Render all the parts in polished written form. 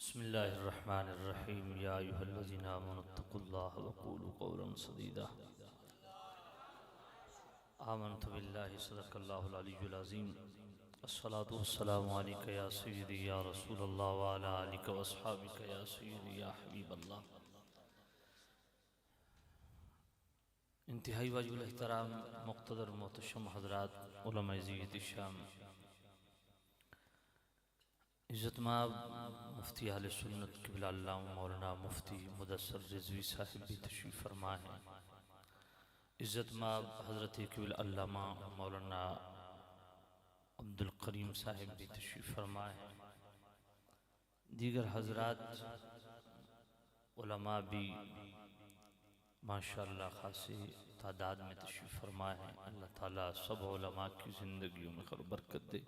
बिस्मिल्लाहिर्रहमानिर्रहीम या अय्युहल्लज़ीना आमनुत्तक़ुल्लाह वक़ूलू क़ौलन सदीदा आमनतु बिल्लाहि सदक़ल्लाहुल अलिय्युल अज़ीम अस्सलातु वस्सलामु अलैका या सय्यदी या रसूलल्लाह व अला आलिका व अस्हाबिका या सय्यदी या हबीबल्लाह। इंतहाई वाजिबुल एहतराम मुक़्तदर मोहतशम हज़रात उलमा ज़ीयत शाम इज़्ज़तमाब मुफ्ती अहले सुन्नत क़िबला अल्लामा मौलाना मुफ्ती मुदस्सर रिज़वी साहिब भी तशरीफ़ फरमा हैं। इज़्ज़तमाब हज़रत क़िबला अल्लामा मौलाना अब्दुल करीम साहिब भी तशरीफ़ फरमा हैं। दीगर हज़रात उलमा भी माशाअल्लाह ख़ासी तादाद में तशरीफ़ फरमा हैं। अल्लाह ताला सब उलमा की ज़िंदगियों में खैर बरकत दे।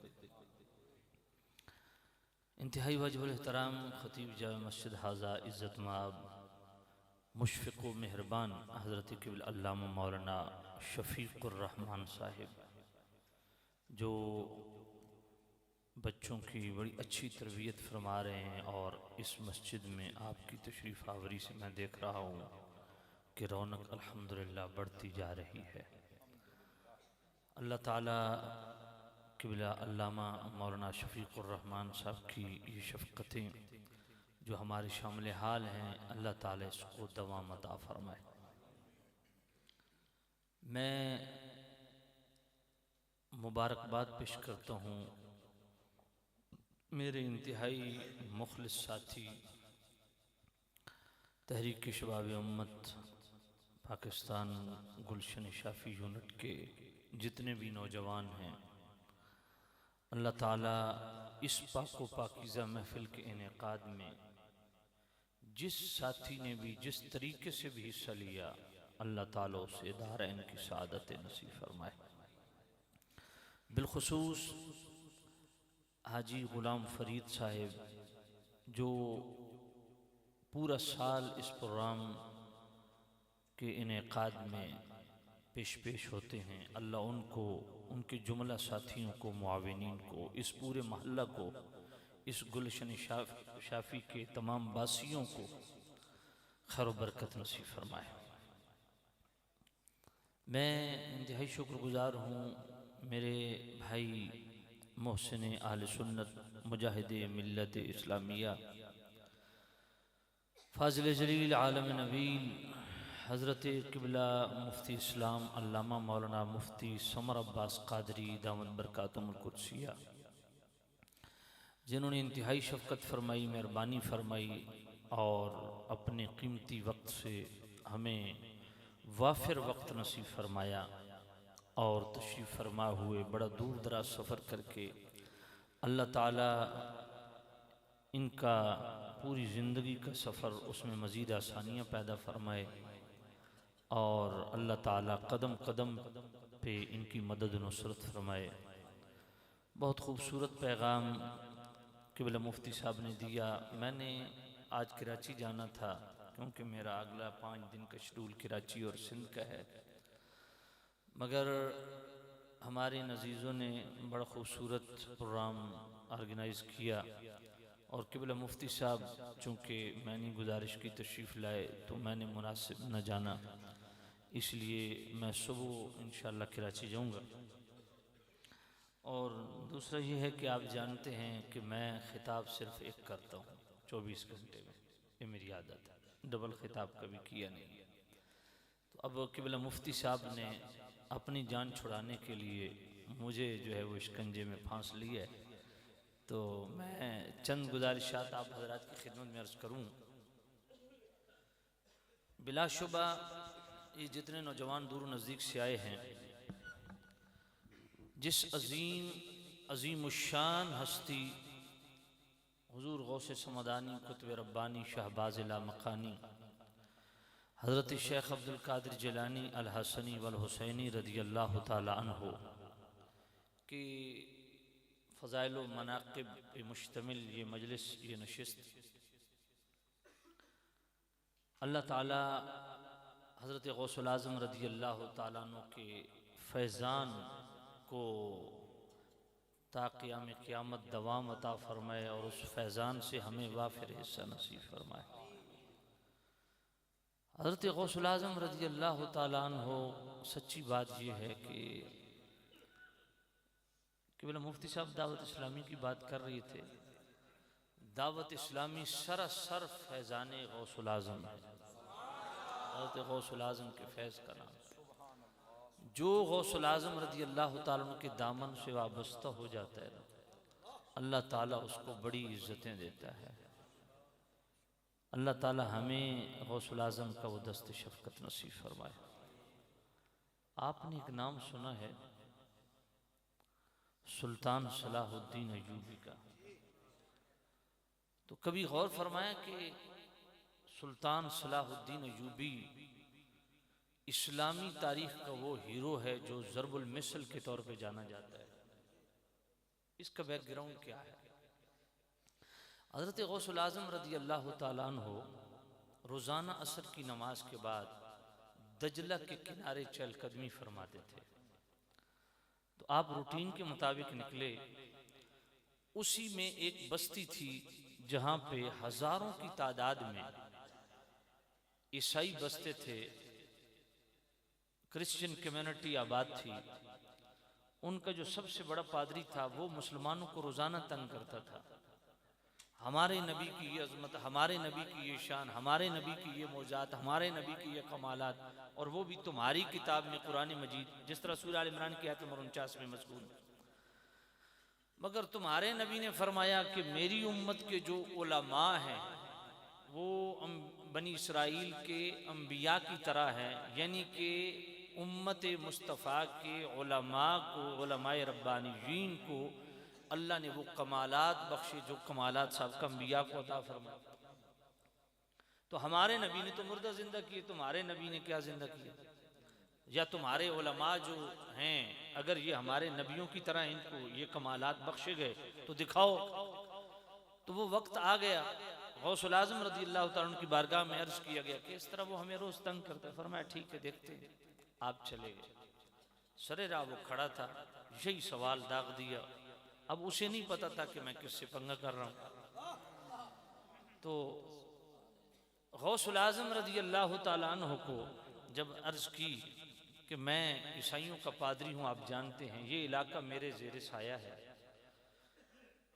इंतहाई वाजिबुल एहतराम ख़तीब जामे मस्जिद हाज़ा इज़्ज़तमाब मुशफ़िक़ व मेहरबान हज़रत क़िबला अल्लामा मौलाना शफ़ीक़ुर रहमान साहिब जो बच्चों की बड़ी अच्छी तरबियत फरमा रहे हैं और इस मस्जिद में आपकी तशरीफ़ आवरी से मैं देख रहा हूँ कि रौनक अल्हम्दुलिल्लाह बढ़ती जा रही है। अल्लाह ताला क़िबला अल्लामा मौलाना शफ़ीक़ुर रहमान साहब की ये शफ़क़तें जो हमारे शामिल हाल हैं, अल्लाह ताला इसको दवाम अता फ़रमाए। मैं मुबारकबाद पेश करता हूँ मेरे इंतहाई मुखलिस साथी तहरीक शबाब उम्मत पाकिस्तान गुलशन शाफ़ी यूनिट के जितने भी नौजवान हैं, अल्लाह ताला इस पाको पाकीज़ा महफ़िल के इनेकाद में जिस साथी ने भी जिस तरीके से भी हिस्सा लिया, अल्लाह ताला उसे दारैन की सआदत नसीब फरमाए। बिलखुसूस हाजी ग़ुलाम फ़रीद साहिब जो पूरा साल इस प्रोग्राम के इनेकाद में पेश होते हैं, अल्लाह उनको उनके जुमला साथियों को मुआविनीन को इस पूरे महल्ला को इस गुलशन शाफ़ी के तमाम बासियों को खैर बरकत नसीब फरमाए। मैं इंतहाई शुक्रगुज़ार हूँ मेरे भाई मोहसिन आले सुन्नत मुजाहिद मिल्लत इस्लामिया फ़ाज़िल जलील आलम नबील हज़रत क़िबला मुफ्ती इस्लाम अल्लामा मौलाना मुफ्ती समर अब्बास क़ादरी दामद बरकातुहुल क़ुद्सिया, जिन्होंने इंतहाई शफ़क़त फ़रमाई, मेहरबानी फ़रमाई और अपने कीमती वक्त से हमें वाफ़िर वक्त नसीब फ़रमाया और तशरीफ़ फ़रमा हुए बड़ा दूर दराज सफ़र करके अल्लाह ताला इनका पूरी ज़िंदगी का सफ़र उसमें मज़ीद आसानियाँ पैदा फ़रमाए और अल्लाह ताला कदम कदम पे इनकी मदद नुसरत फ़रमाए। बहुत ख़ूबसूरत पैगाम क़िबला मुफ्ती साहब ने दिया। मैंने आज कराची जाना था क्योंकि मेरा अगला 5 दिन का शेड्यूल कराची और सिंध का है, मगर हमारे नज़ीज़ों ने बड़ा ख़ूबसूरत प्रोग्राम ऑर्गेनाइज़ किया और क़िबला मुफ्ती साहब चूँकि मैंने गुजारिश की तशरीफ़ लाए तो मैंने मुनासिब न जाना, इसलिए मैं सुबह इंशाअल्लाह कराची जाऊँगा। और दूसरा ये है कि आप जानते हैं कि मैं ख़िताब सिर्फ़ एक करता हूँ 24 घंटे में, ये मेरी आदत है, डबल ख़िताब कभी किया नहीं। तो अब क़िबला मुफ्ती साहब ने अपनी जान छुड़ाने के लिए मुझे जो है वो शिकंजे में फांस लिया है, तो मैं चंद गुजारिशात आप हज़रात की खिदमत में अर्ज़ करूँ। बिलाशुबा ये जितने नौजवान दूर नज़दीक से आए हैं, जिस अज़ीमुश्शान हस्ती हुज़ूर गौसे समदानी कुतुब रब्बानी शहबाज़ लामकानी हज़रत शेख अब्दुल क़ादिर जिलानी अल हसनी वल हुसैनी रज़ियल्लाहु ताला अन्हु की फ़ज़ाइल व मनाक़िब पे मुश्तमिल ये मजलिस, ये नशिस्त अल्लाह ताला हज़रत गौसुल आज़म रज़ियल्लाहु ताला अन्हु के फैज़ान को ताक़ियाम क़यामत दवाम अता फ़रमाए और उस फैज़ान से हमें वाफ़िर हिस्सा नसीब फ़रमाए। हज़रत गौसुल आज़म रज़ी अल्लाह ताला अन्हो, सच्ची बात यह है कि बोले मुफ्ती साहब दावत इस्लामी की बात कर रहे थे। दावत इस्लामी सरासर फैज़ान गौसुल आज़म है। हज़रत गौसुल आज़म के फैज़ का नाम, जो गौसुल आज़म रज़ी अल्लाह ताला अन्हु के दामन से वाबस्ता हो जाता है, अल्लाह ताला उसको बड़ी इज़्ज़तें देता है। अल्लाह ताला हमें गौसुल आज़म का वो दस्त शफ़क़त नसीब फरमाए। आपने एक नाम सुना है सुल्तान सलाहुद्दीन अय्यूबी का, तो कभी गौर फरमाया कि सुल्तान सलाहुद्दीन अय्यूबी इस्लामी तारीख का वो हीरो है जो ज़रबुल मिसल के तौर पे जाना जाता है। इसका बैकग्राउंड क्या है? हज़रत गौसुल आज़म रज़ी अल्लाह ताला अन्हो रोज़ाना असर की नमाज के बाद दजला के किनारे चहलकदमी फरमाते थे। तो आप रूटीन के मुताबिक निकले। उसी में एक बस्ती थी जहाँ पे हज़ारों की तादाद में ईसाई बसते थे, क्रिश्चियन कम्युनिटी आबाद थी। उनका जो सबसे बड़ा पादरी था वो मुसलमानों को रोज़ाना तंग करता था। हमारे नबी की ये अज़मत, हमारे नबी की ये शान, हमारे नबी की ये मौजात, हमारे नबी की ये कमालात, और वो भी तुम्हारी किताब में कुरान मजीद, जिस तरह सूरह आल इमरान की आयत नंबर 49 में मज़कूर। मगर तुम्हारे नबी ने फरमाया कि मेरी उम्मत के जो उलमा हैं वो बनी इसराइल के अंबिया की तरह हैं, यानी कि उम्मत मुस्तफ़ा के उलमा को, उलमाए रब्बानीयीन को अल्लाह ने वो कमालात बख्शे जो कमालात साहब का अंबिया को अता फरमाया। तो हमारे नबी ने तो मुर्दा जिंदा किए, तुम्हारे नबी ने क्या जिंदा किया? या तुम्हारे उलमा जो हैं अगर ये हमारे नबियों की तरह इनको ये कमालात बख्शे गए तो दिखाओ। तो वो वक्त आ गया, गौसुल आज़म रज़ी अल्लाह ताला अन्हु की बारगाह में अर्ज़ किया गया कि इस तरह वो हमें रोज़ तंग करता है। फरमाया ठीक है, देखते हैं। आप चले गए। सरे राह वो खड़ा था, यही सवाल दाग दिया। अब उसे नहीं पता था कि मैं किससे पंगा कर रहा हूँ। तो गौसुल आज़म रज़ी अल्लाह ताला अन्हु को जब अर्ज़ की कि मैं ईसाइयों का पादरी हूँ, आप जानते हैं ये इलाका मेरे ज़ेरे साया है,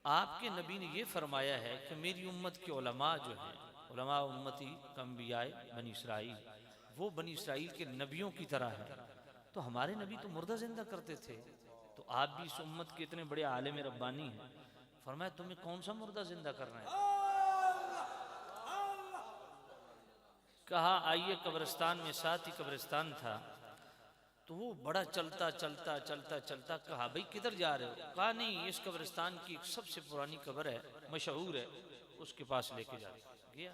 आपके नबी ने ये फरमाया है कि मेरी उम्मत के उलमा जो हैं, उलमा उम्मती अंबियाए बनी इसराइल, वो बनी इसराइल के नबियों की तरह है। तो हमारे नबी तो मुर्दा जिंदा करते थे, तो आप भी इस उम्मत के इतने बड़े आलिम रब्बानी हैं। फरमाया तुम्हें कौन सा मुर्दा जिंदा करना है? कहा आइए कब्रिस्तान में, साथ ही कब्रिस्तान था। तो वो बड़ा चलता चलता चलता चलता कहा भाई किधर जा रहे हो? कहा नहीं, इस कब्रिस्तान की एक सबसे पुरानी कब्र है, मशहूर है, उसके पास लेके जा गया।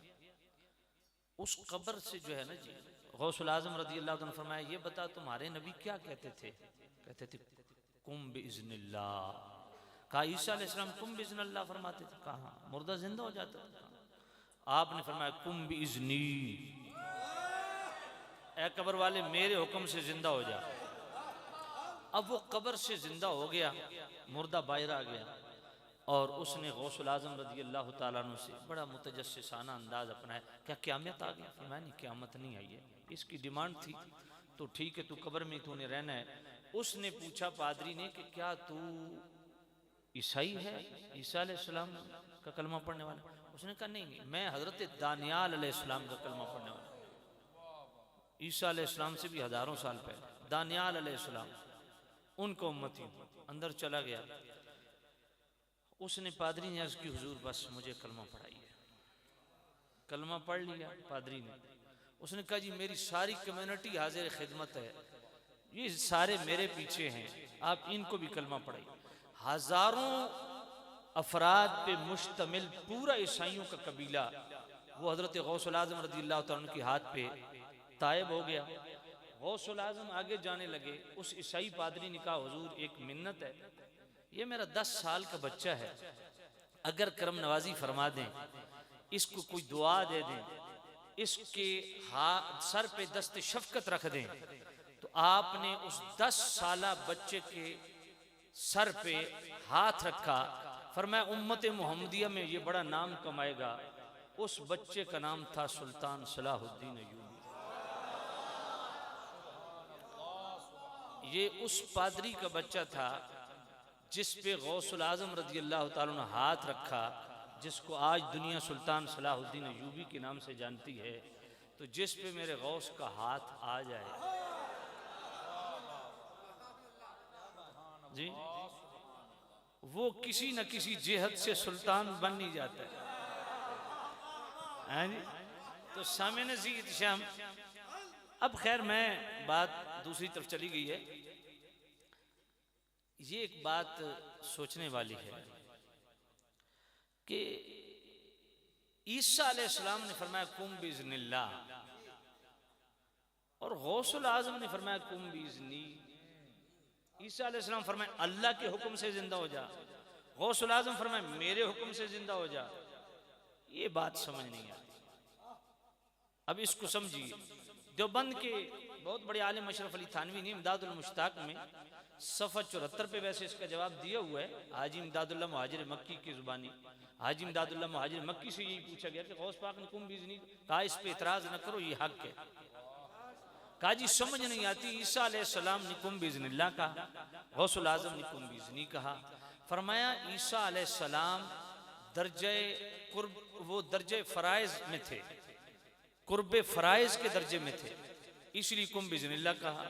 उस कब्र से जो है ना जी, गौसुल आज़म रज़ी अल्लाह अन्हु फरमाया ये बता तुम्हारे नबी क्या कहते थे? कहते थे कुम बिइज़्निल्लाह। कहा ईसा अलैहिस्सलाम कुम बिइज़्निल्लाह फरमाते थे? कहा मुर्दा जिंदा हो जाता था। आपने फरमाया कुम बिइज़्नी, ए कब्र वाले मेरे हुक्म से जिंदा हो जा। अब वो कब्र से जिंदा हो गया, मुर्दा बाहर आ गया और उसने गौसुल आज़म रज़ी अल्लाह ताला अन्हु से बड़ा मुतजस्सिसाना अंदाज अपनाया। क्या क़यामत आ गई? फरमाया नहीं, क़यामत नहीं आई है। इसकी डिमांड थी तो ठीक है, तू कब्र में तूने रहना है। उसने पूछा पादरी ने कि क्या तू ईसाई है, ईसा अलैहिस्सलाम का कलमा पढ़ने वाला? उसने कहा नहीं, मैं हज़रत दानियाल अलैहिस्सलाम का कलमा पढ़ने वाला। ईसा अलैहिस्सलाम से भी हज़ारों साल पहले दानियाल अलैहिस्सलाम, उनको उम्मती हूँ। अंदर चला गया, उसने पादरी ने अर्ज़ की हुजूर बस मुझे कलमा पढ़ाइए। कलमा पढ़ लिया पादरी ने। उसने कहा जी मेरी सारी कम्युनिटी हाजिर खिदमत है, ये सारे मेरे पीछे हैं, आप इनको भी कलमा पढ़ाइए। हज़ारों अफराद पे मुश्तमिल पूरा ईसाइयों का कबीला वो हज़रत गौसुल आज़म रज़ी अल्लाह ताला अन्हु के हाथ पे तायब हो गया। गौसुल आज़म आगे जाने लगे। उस ईसाई पादरी ने कहा हुजूर एक मिन्नत है, ये मेरा 10 साल का बच्चा है, अगर करम नवाजी फरमा दें, इसको कोई दुआ दे दें, इसके सर पे दस्त शफकत रख दें, तो आपने उस 10 साला बच्चे के सर पे हाथ रखा, फरमाया उम्मत मोहम्मदिया में ये बड़ा नाम कमाएगा। उस बच्चे का नाम था सुल्तान सलाहुद्दीन अय्यूबी। ये उस पादरी का बच्चा था जिस पे गौसुल आजम रज़ी अल्लाह ताला ने हाथ रखा, जिसको आज दुनिया सुल्तान सलाहुद्दीन अय्यूबी के नाम से जानती है। तो जिस पे मेरे गौस का हाथ आ जाए जी, वो किसी न किसी जेहद से सुल्तान बन नहीं जाता है जी। तो सामने ज़ीद शाम, अब खैर मैं बात दूसरी तरफ चली गई है। ये एक बात सोचने वाली है कि ईसा अलैहिस्सलाम ने फरमाया कुम बिइज़्निल्लाह, और गौसुल आज़म ने फरमाया कुम बिइज़्नी। ईसा अलैहिस्सलाम फरमाया अल्लाह के हुक्म से जिंदा हो जा, गौसुल आज़म फरमाया मेरे हुक्म से जिंदा हो जा। ये बात समझ नहीं आती। अब इसको समझिए, देवबंद के बहुत बड़े आलिम अशरफ अली थानवी ने इमदादुल मुश्ताक में सफ़ा 74 पे वैसे इसका जवाब दिया हुआ है। हाजी इमदादुल्लाह मुहाजिर मक्की की जुबानी, हाजी इमदादुल्लाह मुहाजिर मक्की से यही पूछा गया कि गौस पाक ने कुम बिइज़्नी कहा, इस पे इतराज न करो, ये हक है। कहा जी समझ नहीं आती, ईसा अलैहिस्सलाम ने कुम बिइज़्निल्लाह कहा, गौसुल आज़म ने कुम बिइज़्नी कहा। फरमाया ईसा अलैहिस्सलाम दर्जे कुर्ब, वो दर्जे फ़राइज़ में थे, कुर्बे फ़राइज़ के दर्जे में थे, इसलिए कुम बिइज़्निल्लाह कहा।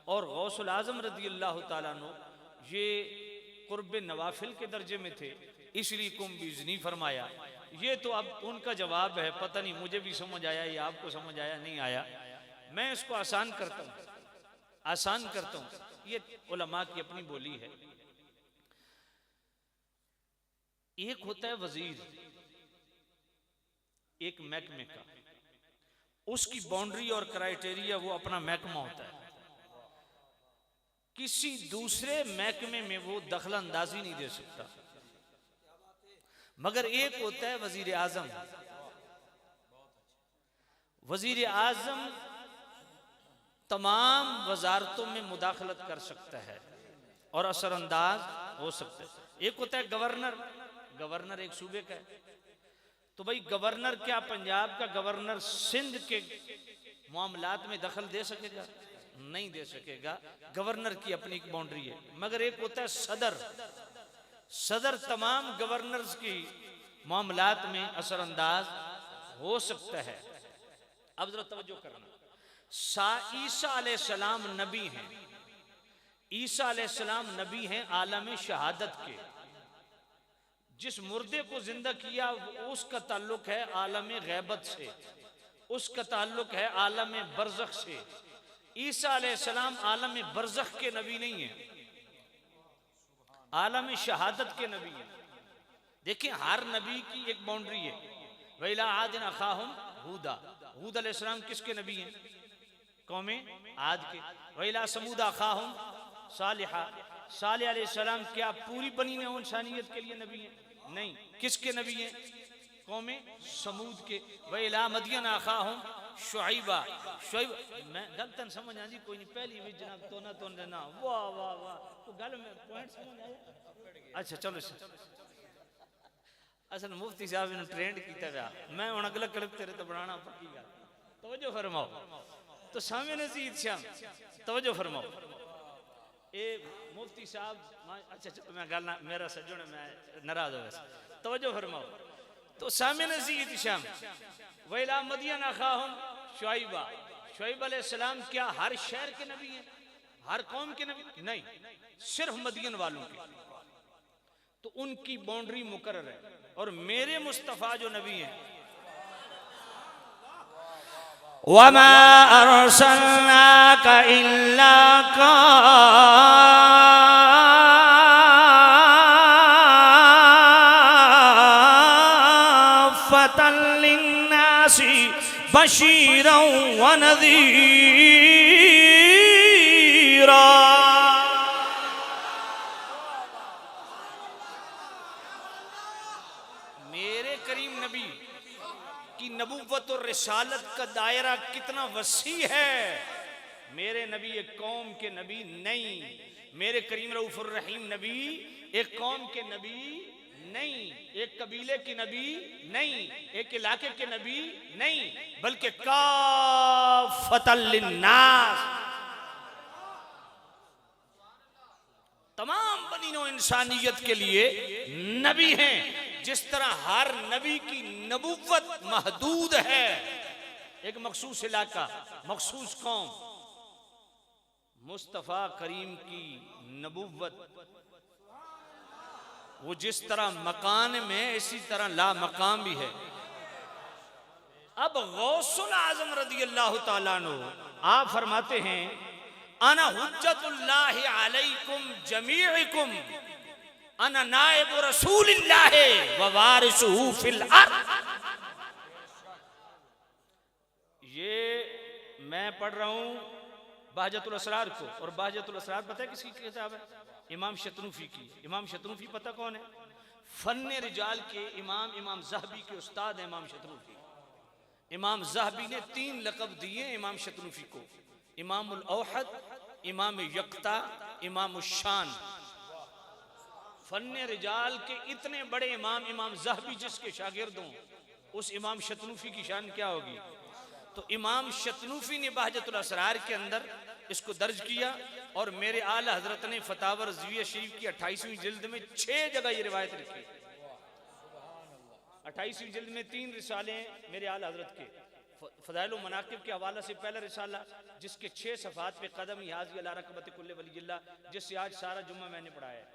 और गौसुल आज़म रज़ी अल्लाह ताला अन्हु ये कुर्बे नवाफिल के दर्जे में थे, इसलिए कुम बिइज़्नी फरमाया। ये तो अब उनका जवाब है, पता नहीं मुझे भी समझ आया या आपको समझ आया नहीं आया। मैं इसको आसान करता हूँ, आसान करता हूँ। ये उलमा की अपनी बोली है। एक होता है वजीर एक महकमे का, उसकी बाउंड्री और क्राइटेरिया वो अपना महकमा होता है, किसी दूसरे महकमे में वो दखल अंदाजी नहीं दे सकता। मगर एक होता है वजीर आजम। वजीर आजम तमाम वजारतों में मुदाखलत कर सकता है और असरअंदाज हो सकता है। एक होता है गवर्नर, गवर्नर एक सूबे का है। तो भाई गवर्नर क्या पंजाब का गवर्नर सिंध के मामलात में दखल दे सकेगा? नहीं दे सकेगा। गवर्नर की अपनी एक बाउंड्री है। मगर एक होता है सदर, सदर तमाम गवर्नर्स की मामलात में असरअंदाज हो सकता है। अब जरा तवज्जो करना, ईसा अलैहिस्सलाम नबी हैं, ईसा अलैहिस्सलाम नबी हैं आलम शहादत के। जिस मुर्दे को जिंदा किया उसका ताल्लुक है आलम गैबत से, उसका ताल्लुक है आलम बरज़ख से। ईसा अलैहिस्सलाम आलम बरज़ख के नबी नहीं है, आलम शहादत के नबी हैं। देखिए हर नबी की एक बाउंड्री है। वैला आदिन अखाहुम हूदा, हूद अलैहिस्सलाम किसके नबी हैं? कौमे आद के। वैला समूद अखाहुम सालिहा, सालिह अलैहिस्सलाम क्या पूरी बनी ने इंसानियत के लिए नबी हैं? नहीं। किसके नबी हैं? कौमे समूद के। वैला मदियन अखाहुम शुआइबा, शुआइब मैं गलतन समझ आ जी कोई नहीं, पहली भी जनाब तो ना वाह वाह वाह, तो गल में पॉइंट समझ आया। अच्छा चलो, असल मुफ्ती साहब ने ट्रेंड किया हुआ, मैं हुण अगला क्लिप तेरे तो बनाना पक्की गल। तवज्जो फरमाओ। तो सामने ज़ीद शाम तवज्जो फरमाओ। ए मुफ्ती साहब, अच्छा चलो मैं गल ना, मेरा सज्जन मैं नाराज हो वैसे, तवज्जो फरमाओ। तो सामने ज़ीद शाम वैला मदियन अखाहुम शुआइबा, शुआइब अलैहिस्सलाम क्या हर शहर के नबी हैं, हर कौम के नबी? नहीं, सिर्फ मदियन वालों के। तो उनकी बाउंड्री मुकर्रर है। और मेरे मुस्तफ़ा जो नबी हैं, वमा अरसलनाका इल्ला काफ़्फतन लिन्नासी बशीरन व नज़ीरा। मेरे करीम नबी की नबूवत और रिसालत का दायरा कितना वसी है। मेरे नबी एक कौम के नबी नहीं, मेरे करीम रऊफुर रहीम नबी एक कौम के नबी नहीं, एक कबीले की नबी नहीं, एक इलाके के नबी नहीं, बल्कि काफतल लिन्नास, तमाम बनीनो इंसानियत के लिए नबी हैं। जिस तरह हर नबी की नबुव्वत महदूद है, एक मखसूस इलाका, मखसूस कौम, मुस्तफ़ा करीम की नबुव्वत वो जिस तरह मकान में, इसी तरह ला मकाम भी है। अब गौसुल आजम रज़ी अल्लाह ताला अन्हु आप फरमाते हैं, अना हुज्जतुल्लाहि अलैकुम जमीइकुम, अना नाइब रसूलिल्लाह व वारिसुहु फिल अर्द। ये मैं पढ़ रहा हूं बहजतुल असरार को, और बहजतुल असरार पता है किसकी किताब है? इमाम शतरूफी की। इमाम शतरूफी पता कौन है? फन्ने रिजाल के इमाम ज़हबी के उस्ताद हैं इमाम शतरूफी। इमाम ज़हबी ने 3 लक़ब दिए इमाम शतरूफी को, इमामुल औहद, इमाम यक्ता, इमाम शान। फन्ने रिजाल के इतने बड़े इमाम ज़हबी जिसके शागिर्द हों, उस इमाम शतरूफी की शान क्या होगी? तो इमाम शतरूफी ने बहजतुल असरार के अंदर इसको दर्ज किया, और मेरे आला हजरत ने फतावा रज़विया शरीफ की 28वीं जिल्द में 6 जगह ये रिवायत लिखी। 28वीं जिल्द में 3 रिसाले हैं मेरे आला हजरत के। फ़ज़ाइल व मनाक़िब के हवाला से पहला रिसाला, जिसके 6 सफ़हात पे कदम हाज़ी अला रक़बत कुल्ल वलील्लाह, जिससे आज सारा जुम्मा मैंने पढ़ाया है।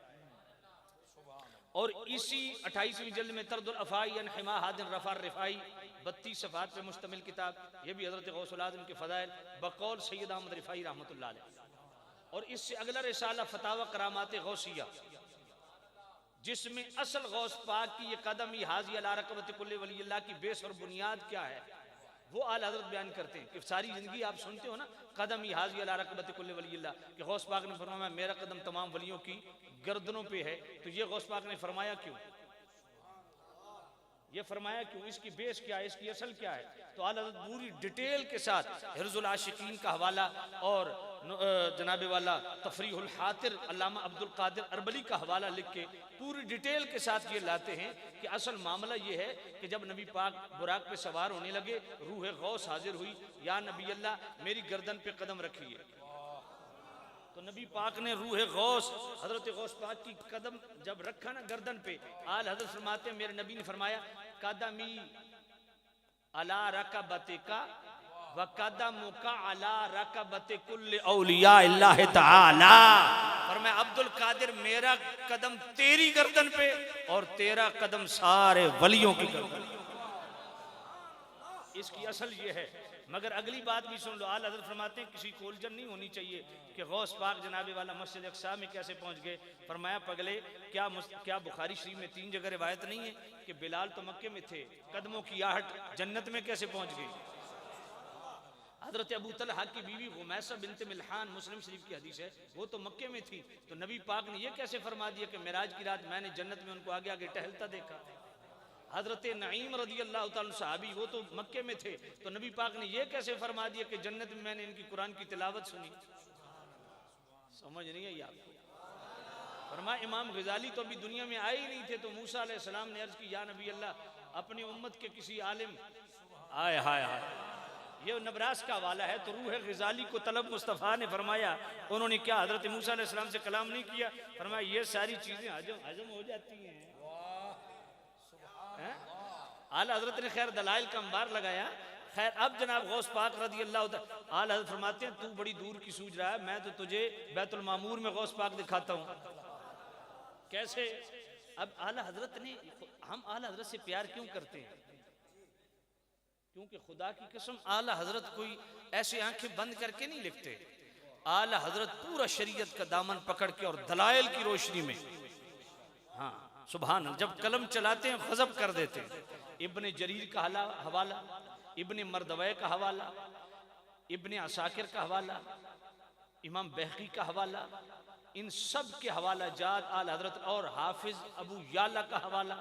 और इसी 28वीं जिल्द में तरदुल अफ़ाई अन हिमा हादिन रफ़ा रिफ़ाई, 32 सफ़हात पे मुश्तमिल किताब, ये भी हज़रत गौसुल आज़म के फ़ज़ाइल बकौल सैयद अहमद रिफ़ाई रहमतुल्लाह अलैह। और इससे अगला रिसाला फतावा करामात गौसिया, जिसमें असल गौस पाक की ये कदम ही हाज़ी अला रक़बत कुल्ल वलील्लाह की बेस और बुनियाद क्या है, वो आला हज़रत बयान करते हैं कि सारी ज़िंदगी आप सुनते हो ना, कदम ही हाज़ी अला रक़बत कुल्ल वलील्लाह, कि गौस पाक ने फरमाया मेरा कदम तमाम वलियों की गर्दनों पे है। तो ये गौस पाक ने फरमाया क्यों, ये फरमाया क्यों, इसकी बेस क्या है, इसकी असल क्या है? तो आला हज़रत पूरी डिटेल के साथ हिर्ज़ुल आशिकीन का हवाला और जनाबे वाला तफरीहुल हातिर अल्लामा अब्दुल कादिर अरबली का हवाला लिख के पूरी डिटेल के साथ ये लाते हैं कि असल मामला ये है कि जब नबी पाक बुराक पे सवार होने लगे, रूह गौस हाजिर हुई, या नबी अल्लाह मेरी गर्दन पे कदम रखिए। तो नबी पाक ने रूह गौस, हजरत गौस पाक की कदम जब रखा ना गर्दन पे, आल हजरत फरमाते हैं मेरे नबी ने फरमाया कदमी अला रकबतिका व कदमुका अला रकबति कुल्ल औलिया अल्लाह ताला। फरमाया अब्दुल कादिर मेरा कदम तेरी गर्दन पे और तेरा कदम सारे वलियों की गर्दन। इसकी असल ये है। मगर अगली बात भी सुन लो, आला हज़रत फरमाते हैं किसी को उलझन नहीं होनी चाहिए कि गौस पाक जनाबे वाला मस्जिद अक्सा में कैसे पहुंच गए। फरमाया पगले क्या बुखारी शरीफ में 3 जगह रिवायत नहीं है कि बिलाल तो मक्के में थे, कदमों की आहट जन्नत में कैसे पहुंच गई? हजरत अबू तलहा की बीवी गुमैसा बिनत मिल्हान, मुस्लिम शरीफ की हदीस है, वो तो मक्के में थी, तो नबी पाक ने ये कैसे फरमा दिया कि मेराज की रात मैंने जन्नत में उनको आगे आगे टहलता देखा। हजरत नईम रज़ी अल्लाह ताला सहाबी, वो तो मक्के में थे, तो नबी पाक ने ये कैसे फरमा दिया कि जन्नत में मैंने इनकी कुरान की तिलावत सुनी? समझ नहीं आई आपको? फरमाया इमाम गजाली तो अभी दुनिया में आए ही नहीं थे, तो मूसा अलैहिस्सलाम ने अर्ज की या नबी अल्लाह अपनी उम्मत के किसी आलिम, आय हाय हाय, ये नबरास का हवाला है। तो रूह गजाली को तलब मुस्तफ़ा ने फरमाया, उन्होंने क्या हजरत मूसा अलैहिस्सलाम से कलाम नहीं किया? फरमाया ये सारी चीजें हजम हो जाती हैं। आला हजरत ने खैर दलाइल का अंबार लगाया। खैर अब जनाब गौस पाक रज़ी अल्लाह ताला, आला हजरत फरमाते हैं तू बड़ी दूर की सूझ रहा है, मैं तो तुझे बैतुल मामूर में गौस पाक दिखाता हूँ। कैसे? अब आला हजरत ने, हम आला हजरत से प्यार क्यों करते हैं? क्योंकि खुदा की कसम आला हजरत कोई ऐसे आंखें बंद करके नहीं लिखते। आला हजरत पूरा शरीयत का दामन पकड़ के और दलाइल की रोशनी में, हाँ सुभान अल्लाह, जब कलम चलाते हैं गजब कर देते हैं। इब्ने जरीर का हवाला, इब्ने मर्दवै का हवाला, इब्ने असाकिर का हवाला, इमाम बहकी का हवाला, इन सब के हवाला जात आला हजरत, और हाफिज अबू याला का हवाला,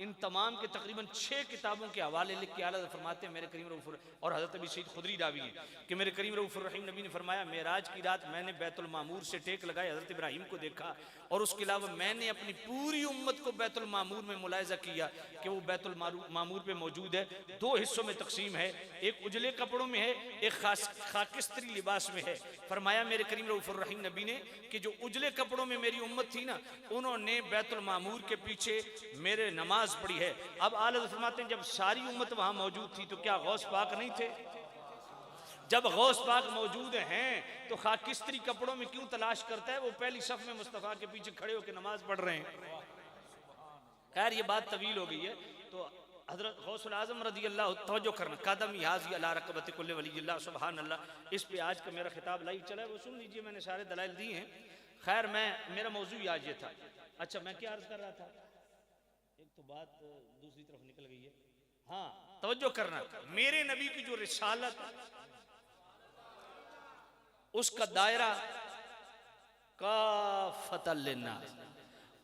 इन तमाम के तकरीबन 6 किताबों के हवाले लिख के आला फरमाते हैं मेरे करीम रऊफ़ुर और हज़रत अबी सईद खुदरी रावी हैं कि मेरे करीम रऊफ़ुर रहीम नबी ने फरमाया मेराज की रात मैंने बैतुल मामूर से टेक लगाए हज़रत इब्राहीम को देखा और उसके अलावा मैंने अपनी पूरी उम्मत को बैतुल मामूर में मुलाहिज़ा किया कि वो बैतुल मामूर पे मौजूद है। 2 हिस्सों में तकसीम है, एक उजले कपड़ों में है, एक खाकिस्तरी लिबास में है। फरमाया मेरे करीम रऊफ़ुर रहीम नबी ने कि जो उजले कपड़ों में मेरी उम्मत थी ना, उन्होंने बैतुल मामूर के पीछे मेरे नमाज पढ़ी है। अब आला फरमाते हैं जब सारी उम्मत वहां मौजूद थी तो क्या गौस पाक नहीं थे? जब गौस पाक मौजूद हैं तो खाकिस्तरी कपड़ों में क्यों तलाश करता है? वो पहली सफ में मुस्तफ़ा के पीछे खड़े होकर नमाज पढ़ रहे हैं। खैर ये बात तवील हो गई है, तो हजरत गौसुल आज़म रज़ी अल्लाह तवज्जो करना कदम याज़ी अला रक़बति कुल्लि वलिय्यिल्लाह सुभान अल्लाह। इस पे आज का मेरा खिताब लाइव चला है, वो सुन लीजिए, मैंने सारे दलाइल दिए हैं। खैर मेरा मौजू आज ये था। अच्छा मैं क्या अर्ज कर रहा था, एक तो बात दूसरी तरफ निकल गई है। हाँ तवज्जो करना, मेरे नबी की जो रिसालत उसका दायरा काफ़तल लिन्नास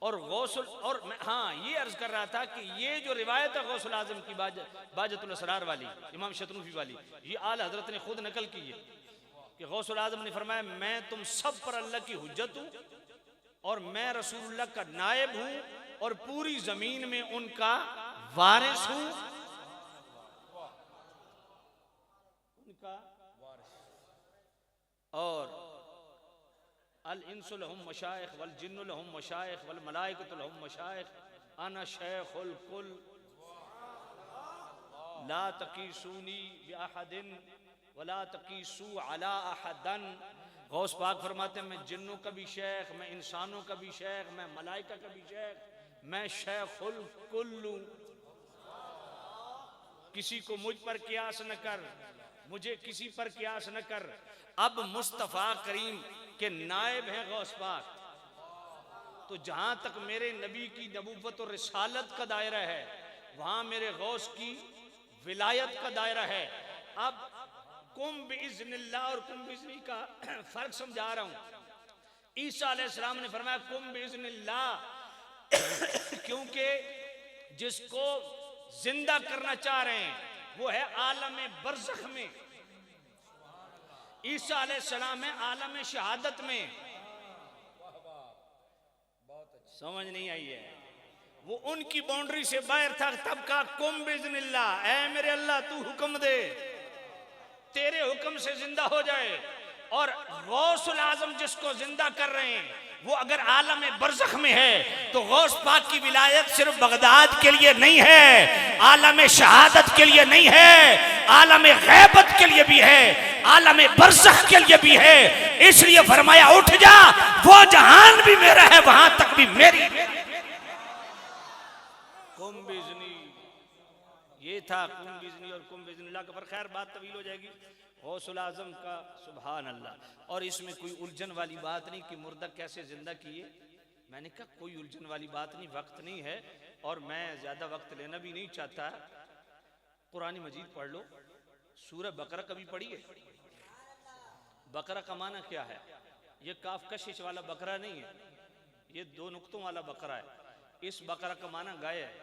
और गौसुल, और मैं हाँ ये अर्ज कर रहा था कि ये जो रिवायत है गौसुल आजम की बाजतुल असरार वाली, इमाम शतरूफी वाली, ये आला हजरत ने खुद नकल की है कि गौसुल आजम ने फरमाया मैं तुम सब पर अल्लाह की हुज्जत हूँ और मैं रसूलुल्लाह का नायब हूँ और पूरी जमीन में उनका वारिस हूँ, उनका और अल इंसु लहुम मशाइख वल जिन्नु लहुम मशाइख वल मलाइकतु लहुम मशाइख अना शैखुल कुल ला तकीसूनी बिअहदिन वला तकीसू अला अहदन। गौस पाक फरमाते हैं मैं जिन्नों का भी शेख, मैं इंसानों का भी शेख, मैं मलाइका का भी शेख, मैं शैखुल कुल्लू। किसी को मुझ पर कियास न कर, मुझे किसी पर कियास न कर। अब मुस्तफ़ा करीम के नायब हैं गौस पाक, तो जहां तक मेरे नबी की नबूवत और रिसालत का दायरा है वहां मेरे गौस की विलायत का दायरा है। अब कुम बिइज़्निल्लाह और कुम बिइज़्नी का फर्क समझा रहा हूं। ईसा अलैहिस्सलाम ने फरमाया कुम बिइज़्निल्लाह क्योंकि जिसको जिंदा करना चाह रहे हैं वो है आलम बरज़ख में, ईसा अलैहिस्सलाम है आलम शहादत में। समझ नहीं आई है, वो उनकी बाउंड्री से बाहर था। तब का कुम बिइज़्निल्लाह, ऐ मेरे अल्लाह तू हुक्म दे, तेरे हुक्म से जिंदा हो जाए। और गौसुल आजम जिसको जिंदा कर रहे हैं वो अगर आलम बरज़ख में है तो गौस पाक की विलायत सिर्फ बगदाद के लिए नहीं है, आलम शहादत के लिए नहीं है, आलम गैबत के लिए भी है, आलम बरज़ख के लिए भी है। इसलिए फरमाया उठ जा, वो जहान भी मेरा है वहां तक भी मेरी। कुम बिइज़्नी, ये था कुम बिइज़्नी और कुम बिइज़्निल्लाह का फर्क। खैर बात तवील हो जाएगी। गौसुल आजम का सुभान अल्लाह, और इसमें कोई उलझन वाली बात नहीं कि मुर्दा कैसे जिंदा किए। मैंने कहा कोई उलझन वाली बात नहीं, वक्त नहीं है और मैं ज्यादा वक्त लेना भी नहीं चाहता। कुरान मजीद पढ़ लो, सूरह बकरा कभी पढ़ी है? बकरा का माना क्या है? ये काफ कशिश वाला बकरा नहीं है, ये 2 नुक्तों वाला बकरा है। इस बकरा का माना गाय है।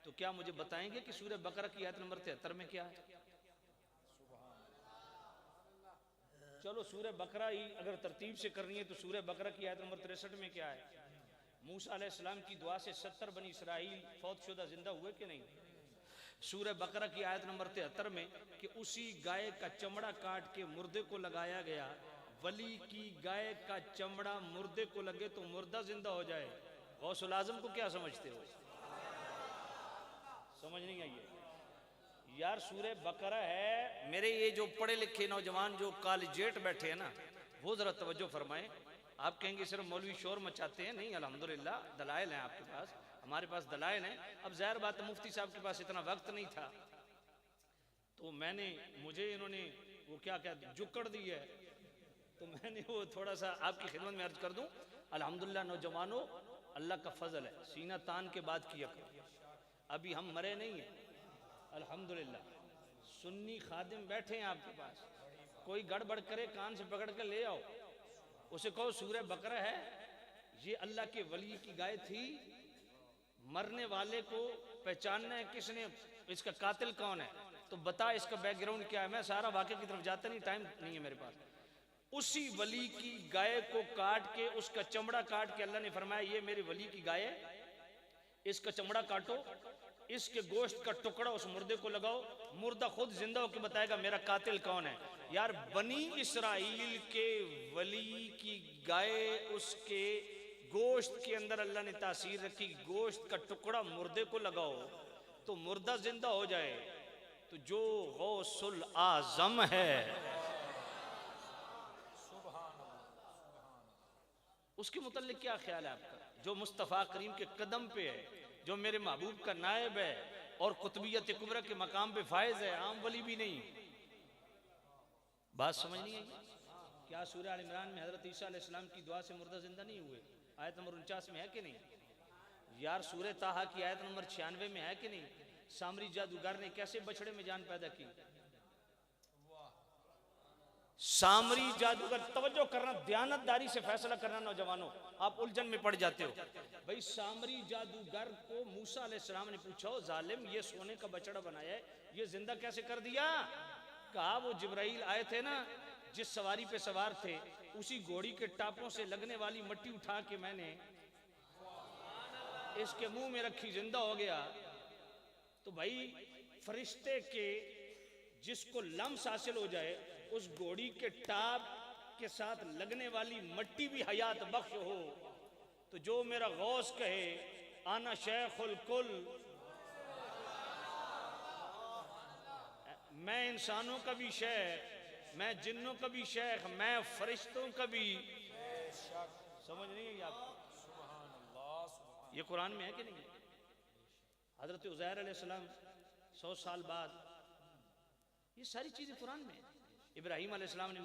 तो क्या मुझे बताएंगे कि सूरह बकरा की आयत नंबर 73 में क्या है? चलो सूरह बकरा ही अगर तरतीब से करनी है तो सूरह बकरा की आयत नंबर 63 में क्या है? मूसा अलैहिस्सलाम की दुआ से 70 बनी इसराइल फौतशुदा जिंदा हुए कि नहीं? सूरह बकरा की आयत नंबर 73 में कि उसी गाय का चमड़ा काट के मुर्दे को लगाया गया। वली की गाय का चमड़ा मुर्दे को लगे तो मुर्दा जिंदा हो जाए। गौसुल आजम को क्या समझते हो? समझ नहीं आई है यार। सूरह बकरा है। मेरे ये जो पढ़े लिखे नौजवान जो कॉलेजेट बैठे हैं ना, वो जरा तवज्जो फरमाएं। आप कहेंगे सिर्फ मौलवी शोर मचाते हैं, नहीं, अल्हम्दुलिल्लाह दलाइल हैं आपके पास, हमारे पास दलाइल हैं। अब जाहिर बात है मुफ्ती साहब के पास इतना वक्त नहीं था तो मुझे इन्होंने वो क्या जुकड़ दी है, तो मैंने वो थोड़ा सा आपकी खिदमत में अर्ज कर दूं। अल्हम्दुलिल्लाह नौजवानों, अल्लाह का फजल है, सीना तान के बात किया करो। अभी हम मरे नहीं हैं अल्हम्दुलिल्लाह। सुन्नी खादिम बैठे हैं आपके पास, कोई गड़बड़ करे कान से पकड़ के ले आओ, उसे कहो सूरह बकरा है, ये अल्लाह के वली की गाय थी, मरने वाले को पहचानना है किसने, इसका कातिल कौन है, तो बता इसका बैकग्राउंड क्या है। मैं सारा वाक़े की तरफ जाता नहीं, टाइम नहीं है मेरे पास। उसी वली की गाय को काट के, उसका चमड़ा काट के अल्लाह ने फरमाया ये मेरे वली की गाय है, इसका चमड़ा काटो, इसके गोश्त का टुकड़ा उस मुर्दे को लगाओ, मुर्दा खुद जिंदा होकर बताएगा मेरा कातिल कौन है। यार बनी इसराइल के वली की गाय, उसके गोश्त के अंदर अल्लाह ने तासीर रखी, गोश्त का टुकड़ा मुर्दे को लगाओ तो मुर्दा जिंदा हो जाए। तो जो गौसुल आजम है उसके मुतल्लिक क्या ख्याल है आपका, जो मुस्तफ़ा करीम के कदम पे है, जो मेरे महबूब का नायब है और कुतुबियत कुबरा के मकाम पे फायज है, आम वली भी नहीं। बात समझ नहीं आई क्या? सूरह अल इमरान में हजरत ईसा अलैहिस्सलाम की दुआ से मुर्दा जिंदा नहीं हुए, आयत नंबर 49 में है कि नहीं यार? सूरह ताहा की आयत नंबर 96 में है कि नहीं? सामरी जादूगर ने कैसे बछड़े में जान पैदा की? सामरी जादूगर, तवज्जो करना, दयानतदारी से फैसला करना नौजवानों, आप उलझन में पड़ जाते हो। भाई सामरी जादूगर को मूसा अलैहिस्सलाम ने पूछा, जालिम ये सोने का बछड़ा बनाया है, ये जिंदा कैसे कर दिया? कहा वो जिब्राइल आए थे ना, जिस सवारी पे सवार थे, उसी घोड़ी के टापों से लगने वाली मट्टी उठा के मैंने इसके मुंह में रखी, जिंदा हो गया। तो भाई फरिश्ते के जिसको लम्स हासिल हो जाए, उस घोड़ी के टाप के साथ लगने वाली मट्टी भी हयात बख्श हो, तो जो मेरा गौस कहे आना शेखुल कुल, मैं इंसानों का भी शेख, मैं जिन्नों का भी शेख, मैं फरिश्तों का भी। समझ नहीं है आपको? ये कुरान में है कि नहीं? हजरत उज़ैर अलैहिस्सलाम 100 साल बाद, ये सारी चीजें कुरान में है। इब्राहीम अलैहिस्सलाम ने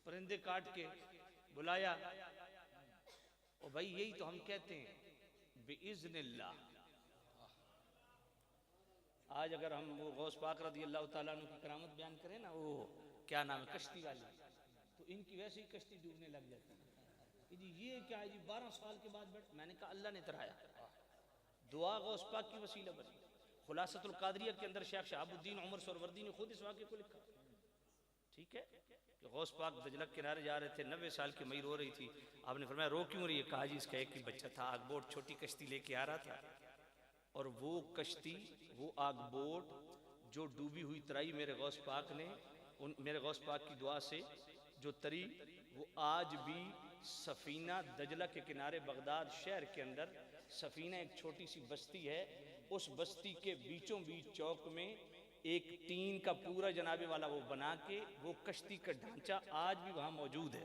परिंदे काट के बुलाया, और भाई यही तो हम कहते हैं बिइज़्निल्लाह। आज अगर हम वो गौस पाक रज़ी अल्लाह तआला अन्हु की करामत बयान करें ना, वो क्या नाम है, कश्ती वाली, तो इनकी वैसे ही कश्ती डूबने लग जाती है कि जी ये क्या है जी, 12 साल के बाद बैठ। मैंने कहा अल्लाह ने तराया, दुआ गौस पाक की वसीला बनी। खुलासतुल कादरिया के अंदर शेख शहाबुद्दीन उमर सोहरवर्दी ने खुद इस वाक़े को लिखा, ठीक है, कि गौस पाक दजला किनारे जा रहे थे, 90 साल की मई रो रही थी। आपने फरमाया रो क्यों रही है? कहा जी इसका एक ही बच्चा था, आगबोट छोटी कश्ती लेके आ रहा था, और वो कश्ती, वो आगबोट जो डूबी हुई तराई मेरे गौस पाक ने, मेरे गौस पाक की दुआ से जो तरी, वो आज भी सफीना दजला के किनारे बगदाद शहर के अंदर सफीना एक छोटी सी बस्ती है, उस बस्ती के बीचों बीच चौक में एक टीन का पूरा जनाबे वाला वो बना के, वो कश्ती का ढांचा आज भी वहां मौजूद है।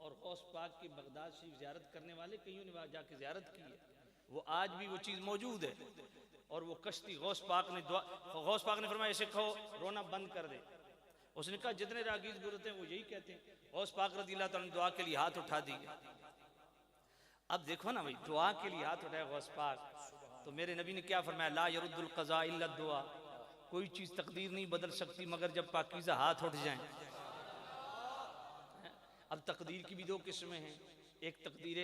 और गौस पाक की बगदाद शरीफ ज़ियारत करने वाले कईयों ने जाके ज़ियारत की है, वो आज भी वो चीज़ मौजूद है। और वो कश्ती गौस पाक ने फरमाया इसे कहो रोना बंद कर दे। उसने कहा जितने रागीज़ गुजरते हैं वो यही कहते हैं। गौस पाक रज़ियल्लाहु ताला दुआ के लिए हाथ उठा दी। अब देखो ना भाई, दुआ के लिए हाथ उठाया गौस पाक, तो मेरे नबी ने क्या फरमाया, ला यरुद्दुल क़ज़ा इल्ला दुआ, कोई चीज़ तकदीर नहीं बदल सकती मगर जब पाकीज़ा हाथ उठ जाएं। अब तकदीर की भी दो किस्में हैं, एक तकदीर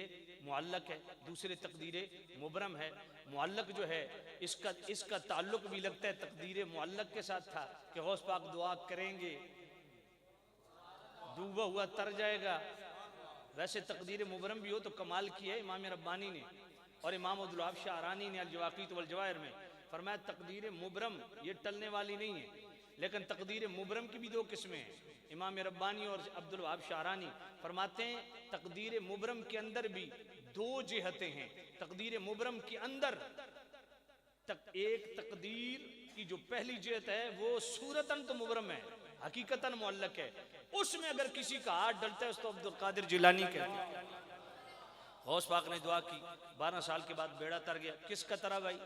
मुअल्लक है, दूसरे तकदीर मुबरम है। मुअल्लक जो है इसका ताल्लुक भी लगता है तकदीर मुअल्लक के साथ था कि गौस पाक दुआ करेंगे डूबा हुआ तर जाएगा। वैसे तकदीर मुबरम भी हो तो कमाल की है इमाम रब्बानी ने और इमाम अब्दुल वहाब शाहरानी ने अल-जवाक़ीत वल जवाहिर में फरमाया तकदीर मुबरम ये टलने वाली नहीं है, लेकिन तकदीर मुबरम की भी दो किस्में हैं। इमाम रब्बानी और अब्दुल वहाब शाहरानी फरमाते हैं तकदीर मुबरम के अंदर भी दो जिहतें हैं। तकदीर मुबरम के अंदर एक तकदीर की जो पहली जिहत है वो सूरतन तो मुबरम है, हकीकतन मुअल्लक है, उसमें अगर किसी का हाथ डलता है उसको अब्दुल कादिर जिलानी कहते हैं। गौस पाक ने दुआ की, 12 साल के बाद बेड़ा तर गया। किसका तरा भाई?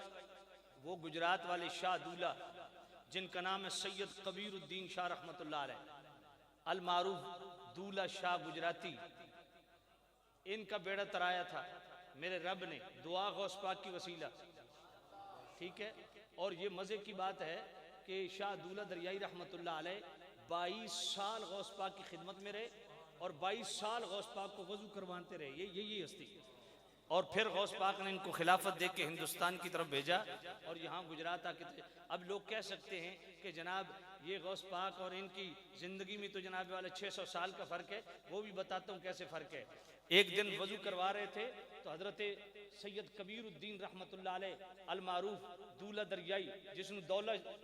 वो गुजरात वाले शाह दूल्हा जिनका नाम है सैयद कबीरुद्दीन शाह रहमतुल्लाह अलैह, अल मारूफ दूल्हा शाह गुजराती, इनका बेड़ा तराया था मेरे रब ने, दुआ गौस पाक की वसीला, ठीक है। और ये मजे की बात है कि शाह दूल्हा दरियाई रहमतुल्लाह अलैह 22 साल गौस पाक की खिदमत में रहे और 22 साल गौस पाक को वजू करवाते रहे। यही हस्ती। और फिर गौस पाक ने इनको खिलाफत दे के हिंदुस्तान की तरफ भेजा और यहाँ गुजरात आके। अब लोग कह सकते हैं कि जनाब ये गौस पाक और इनकी ज़िंदगी में तो जनाब वाले 600 साल का फ़र्क है। वो भी बताता हूँ कैसे फ़र्क है। एक दिन वज़ू करवा रहे थे तो हज़रत सैयद कबीरुद्दीन रहमतुल्लाह अलैह अल मारूफ दूल्हा दरियाई, जिसनु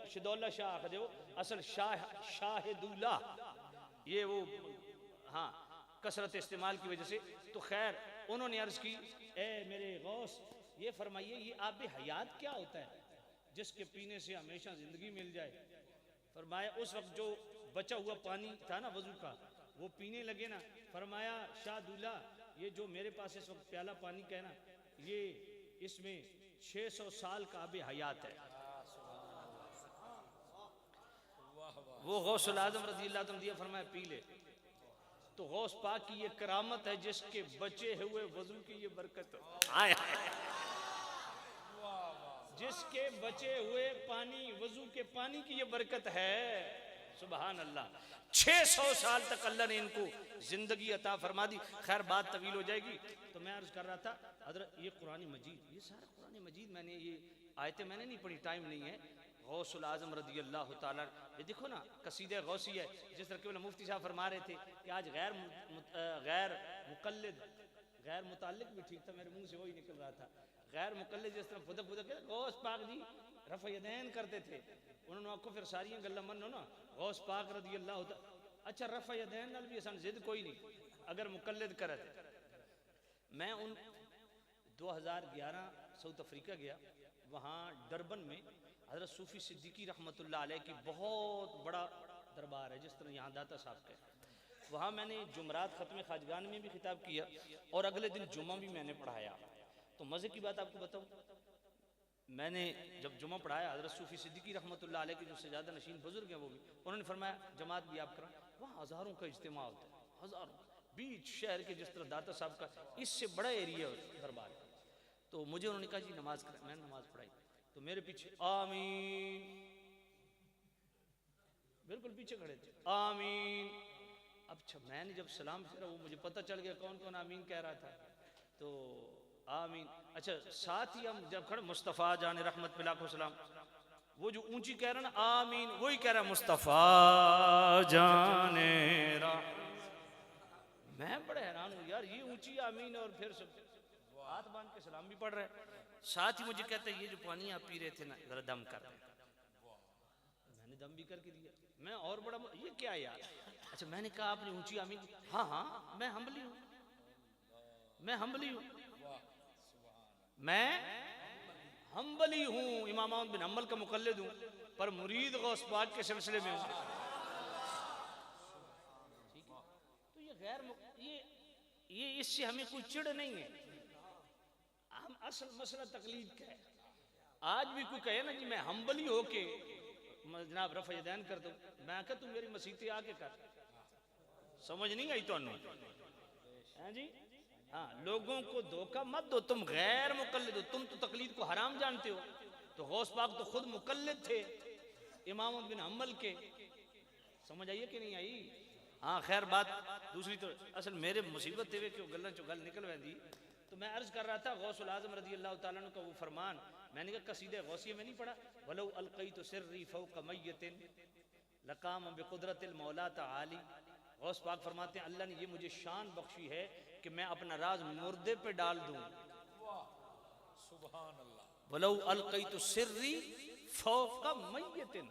शदौला शाह आख दो, असल शाह दूल्हा, ये वो हाँ कसरत इस्तेमाल की वजह से। तो खैर उन्होंने अर्ज़ की, ए मेरे गौस ये फरमाइए ये आब हयात क्या होता है जिसके पीने से हमेशा ज़िंदगी मिल जाए। फरमाया उस वक्त जो बचा हुआ पानी था ना वज़ू का, वो पीने लगे ना। फरमाया शाह दूल्हा ये जो मेरे पास इस वक्त प्याला पानी का है ना, ये इसमें 600 साल का आब हयात है। वो गौसुल आज़म रज़ी अल्लाह तआला दिया, फरमाया पी ले। तो गौस पाक की ये करामत है जिसके बचे हुए वजू की ये बरकत, जिसके बचे हुए पानी वजू के पानी की ये बरकत है। सुभान अल्लाह। 600 साल तक अल्लाह ने इनको जिंदगी अता फरमा दी। खैर बात तवील हो जाएगी। तो मैं अर्ज कर रहा था हज़रत ये कुरान मजीद, ये सारा कुरान मजीद मैंने ये आयतें मैंने नहीं पढ़ी, टाइम नहीं है। गौसुल आज़म रज़ी अल्लाह ताला, ये देखो ना कसीदे गौसी है। जिस तरह के मुफ्ती साहब फरमा रहे थे कि आज गैर मुकल्लिद, गैर मुताल्लिक भी ठीक था, मेरे मुंह से वही निकल रहा था। गैर मुकल्लिद जिस तरह फुदक फुदक गौस पाक जी रफ़ यदैन करते थे, उन्होंने आपको फिर सारियाँ गल्ला मनो ना गौस पाक रज़ी अल्लाह। अच्छा रफ़ यदैन नाल भी असन जिद कोई नहीं अगर मुकल्लिद करे। मैं उन 2011 साउथ अफ्रीका गया, वहाँ डरबन में हज़रत सूफ़ी सिद्दीकी रहमतुल्लाह अलैह की बहुत बड़ा दरबार है, जिस तरह यहाँ दाता साहब का। वहाँ मैंने जुमरात ख़त्म खाजगान में भी खिताब किया और अगले दिन जुमा भी मैंने पढ़ाया। तो मज़े की बात आपको बताऊँ, मैंने जब जुमा पढ़ाया हज़रत सूफ़ी सिद्दीकी रहमतुल्लाह अलैह के जो सजादा नशीन बुजुर्ग हैं वो भी, उन्होंने फरमाया जमात भी आप कराएं। वहाँ हज़ारों का इज्तिमा होता है, हज़ारों, बीच शहर के जिस तरह दाता साहब का इससे बड़ा एरिया दरबार। तो मुझे उन्होंने कहा जी नमाज़ करें, मैंने नमाज़ पढ़ाई। तो मेरे पीछे आमीन, बिल्कुल पीछे खड़े थे, आमीन। अब मैंने जब सलाम फेरा वो मुझे पता चल गया कौन कौन आमीन कह रहा था। तो आमीन, अच्छा साथ ही हम जब खड़े मुस्तफ़ा जाने रहमत पे लाखों सलाम, वो जो ऊंची कह रहा ना आमीन, वही कह रहा मुस्तफ़ा जाने रहमत। मैं बड़े हैरान हूँ यार, ये ऊंची आमीन और फिर सब हाथ बांध के सलाम भी पढ़ रहे हैं। साथ ही मुझे कहते हैं ये जो पानी आप पी रहे थे ना जरा दम कर। मैंने दम भी करके दिया। मैं और बड़ा ये क्या यार। अच्छा मैंने कहा आपने ऊंची आमीन, हाँ हाँ मैं हम्बली हूँ, मैं हम्बली हूँ, मैं हम्बली हूँ। इमाम अहमद बिन हम्बल का मुकल्लिद हूँ पर मुरीद गौस पाक के सिलसिले में हूँ। तो ये गैर ये इससे हमें कोई चिढ़ नहीं है। हम असल मसला तकलीद का है। आज भी कोई कहे ना जी मैं हम्बली हो के जनाब रफ़ यदैन कर दो, मैं कह तू मेरी मसीते आके कर। समझ नहीं आई तो हैं जी। हाँ लोगों को धोखा मत दो, तुम गैर मुकल्लिद हो, तुम तो तकलीद को हराम जानते हो। तो गौस पाक तो खुद मुकल्लिद थे इमाम बिन हम्बल के। समझ आइए कि नहीं आई। हाँ खैर बात दूसरी तो असल मेरे मुसीबत थे कि गल्ला चो गल निकल वैंदी। तो मैं अर्ज कर रहा था गौसुल आज़म रज़ी अल्लाह तआला अन्हु का वो फरमान, मैंने कहा कसीदे गौसिया में नहीं पढ़ा, वलौ अलक़ैतु सिर्री फ़ौक़ मय्यतिन लक़ाम बिक़ुदरतिल मौला तआली। गौस पाक फरमाते हैं अल्लाह ने ये मुझे शान बख्शी है कि मैं अपना राज मुर्दे पे डाल दूं। सुभान अल्लाह। वलौ अलक़ैतु सिर्री फ़ौक़ मय्यतिन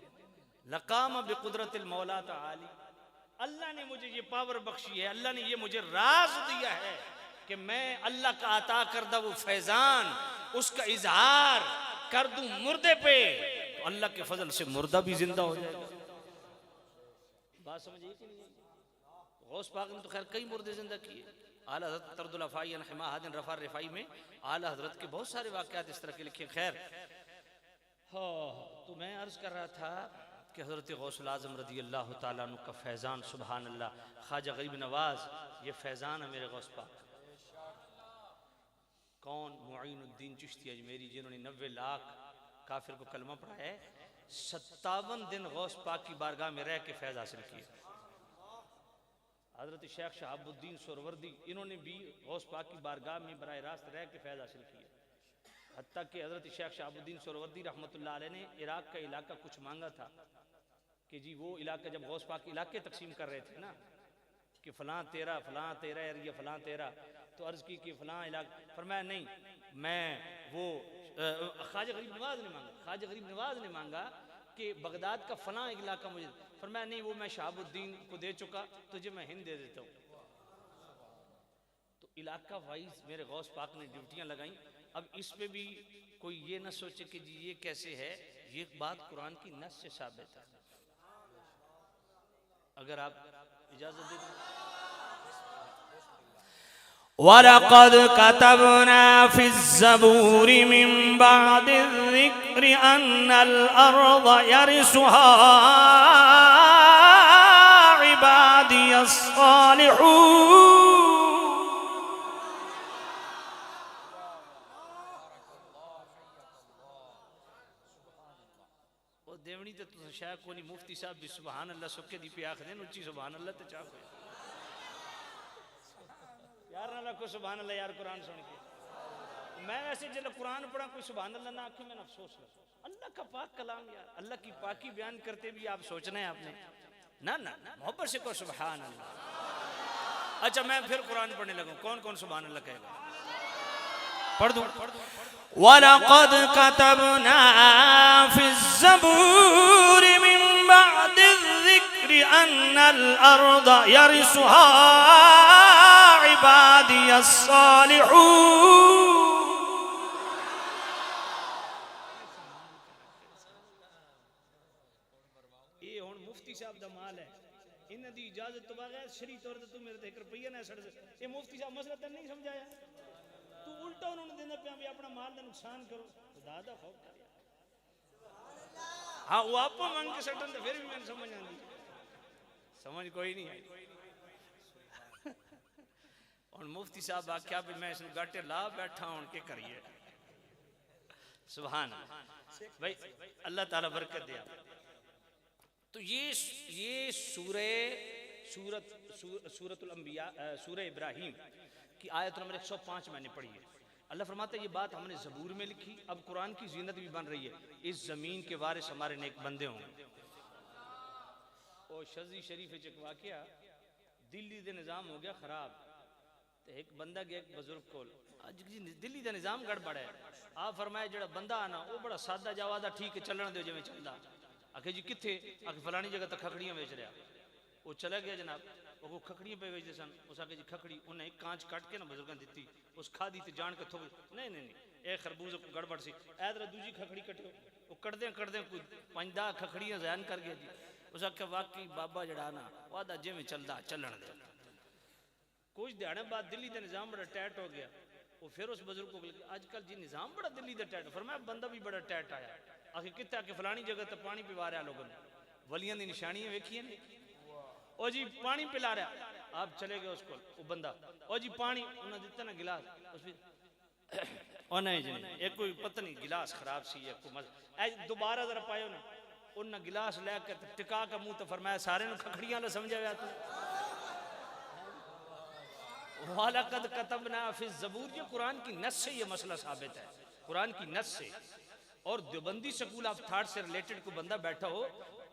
लक़ाम बिक़ुदरतिल मौला तआली। अल्लाह ने मुझे ये पावर बख्शी है, अल्लाह ने ये मुझे राज दिया है कि मैं अल्लाह का अता करदा वो फैजान उसका इजहार कर दूं मुर्दे पे, तो अल्लाह के फजल से मुर्दा भी जिंदा हो जाएगा। बात समझिए कि नहीं। गौस पाक ने तो खैर कई मुर्दे जिंदा किए। आला हज़रत तरदुल अफ़ाई हिमाहदिन रफ़ा रिफ़ाई में आला हज़रत के बहुत सारे वाक़यात इस तरह के लिखे। खैर हाँ, तो मैं अर्ज़ कर रहा था कि हज़रत गौसुल आज़म रज़ी अल्लाह तआला अन्हु का फैज़ान, सुबहान अल्लाह, ख्वाजा गरीब नवाज़, ये फैज़ान है मेरे गौस पाक। कौन? मुईनुद्दीन चिश्ती अजमेरी, जिन्होंने 90 लाख काफिर को कलमा पढ़ाया है, 57 दिन गौस पाक की बारगाह में रह के फैज़ हासिल किया। हज़रत शेख शहाबुद्दीन सोहरवर्दी, इन्होंने भी गौस पाक की बारगाह में बराह रास्त रह के फैज़ हासिल किया। हत्ता कि हज़रत शेख शहाबुद्दीन सोहरवर्दी रहमतुल्लाह अलैह ने इराक़ का इलाका कुछ मांगा था कि जी वो इलाका, जब गौस पाक इलाके तकसीम कर रहे थे ना कि फ़लाँ तेरा एरिया फ़लाँ तेरा, तो अर्ज़ की कि फ़लाँ इलाका, फरमाया नहीं, मैं वो ख्वाजा गरीब नवाज़ ने मांगा, ख्वाजा गरीब नवाज़ ने मांगा कि बगदाद का फ़लाँ इलाका मुझे, फरमाया नहीं वो मैं शहाबुद्दीन को दे चुका, तुझे मैं हिंद दे देता हूँ। तो इलाका वाइज मेरे गौस पाक ने ड्यूटियाँ लगाई। अब इस पे भी कोई ये ना सोचे कि जी ये कैसे है, ये बात कुरान की नस से साबित है। अगर आप इजाजत दें, वलक़द कतबना फ़िज़्ज़बूरि मिन बअदि ज़िक्रि अन्नल अर्ज़ यरिसुहा इबादियस सालिहून। देवनी तो शायद कोई मुफ्ती साहब भी सुभान अल्लाह सुके दी पे आख देन उच्ची सुभान अल्लाह ते चाह यार ना रखो सुभान अल्लाह यार कुरान सुन के। मैं वैसे जब कुरान पढ़ा कोई सुभान अल्लाह ना आखे मैंने अफसोस लगा। अल्लाह का पाक कलाम यार, अल्लाह की पाकी बयान करते भी आप सोचना है आपने ना ना मोहब्बत से को सुभान अल्लाह। अच्छा मैं फिर कुरान पढ़ने लगूं, कौन कौन सुभान अल्लाह कहेगा? पढ़ दूं। वलक़द कतबना फ़िज़्ज़बूरि मिन बअदि ज़िक्रि अन्नल अर्ज़ यरिसुहा इबादियस सालिहून। ये हुण मुफ्ती साहब दा माल है, इन्हां दी इजाजत तो बगैर शरी तौर ते तू मेरे ते 1 रुपया ना सड़। ये मुफ्ती साहब मसला तन नहीं समझाया, तू उल्टा उन्होंने देना पे भी अपना माल का नुकसान करो। खुदा दा खौफ कर यार। हाँ वो आप मांग के सटन तो फिर भी मैंने समझ आती, समझ कोई नहीं आई। और मुफ्ती साहब आख्या भी मैं इसमें गाटे ला बैठा हूं के करिए। सुभान भाई, अल्लाह ताला बरकत दिया। तो ये सूरतुल अंबिया, सूरह इब्राहिम की आयत नंबर 105 मैंने पढ़ी है। अल्लाह फरमाता है ये बात हमने ज़बूर में लिखी, अब कुरान की जीनत भी बन रही है, इस ज़मीन के वारिस हमारे नेक बंदे होंगे। और शज़ी शरीफ एक वाक़या, दिल्ली का निज़ाम हो गया ख़राब, तो एक बंदा गया एक बुजुर्ग को, अज जी दिल्ली का निज़ाम गड़बड़ है। आप फरमाया जो बंदा आना वो बड़ा सादा जावादा ठीक है चलन दो जिमें चलता। आखे जी कितने? आखे फलानी जगह तक खखड़ियाँ बेच रहा। वो चला गया जनाब, वो खखड़ियाँ पे बेचते सन। उस आके जी खखड़ी उन्हें एक कांच कट के ना बुजुर्गों दी, उस खादी तो जान के थोक नहीं नहीं नहीं ए खरबूज गड़बड़ सी ऐदरा दूजी खखड़ी कटो, वो कटदे कोई 5-10 खखड़ियाँ जैन कर गया जी। उस आखे वाकई बाबा जड़ा ना वादा जिमें चलता चलन दे। कुछ दिहाड़े बाद दिल्ली का निज़ाम बड़ा टाइट हो गया। वो फिर उस बुजुर्ग को अजकल जी निज़ाम बड़ा दिल्ली का टाइट, फरमाया बंदा भी बड़ा टाइट आया। आखिर कितना कि फलानी जगह तो पानी पिवा रहा लोगों ने, वलियां दी निशानियां वेखिए ने, ओ जी पानी पिला रहा। आप चले गए उसको, वो बंदा ओ जी पानी उन्हें दिता ना गिलास, नहीं जी एक कोई पता नहीं गिलास खराब सी है को दोबारा जरा पायो ना, उन्हें गिलास लैके टिका का मुंह तो फरमाया सारे खखड़ियां ला समझा गया तू। वलक़द कतबना फ़िज़्ज़बूर, ये कुरान की नस से ये मसला साबित है, कुरान की नस से। और देवबंदी स्कूल ऑफ थॉट से रिलेटेड कोई बंदा बैठा हो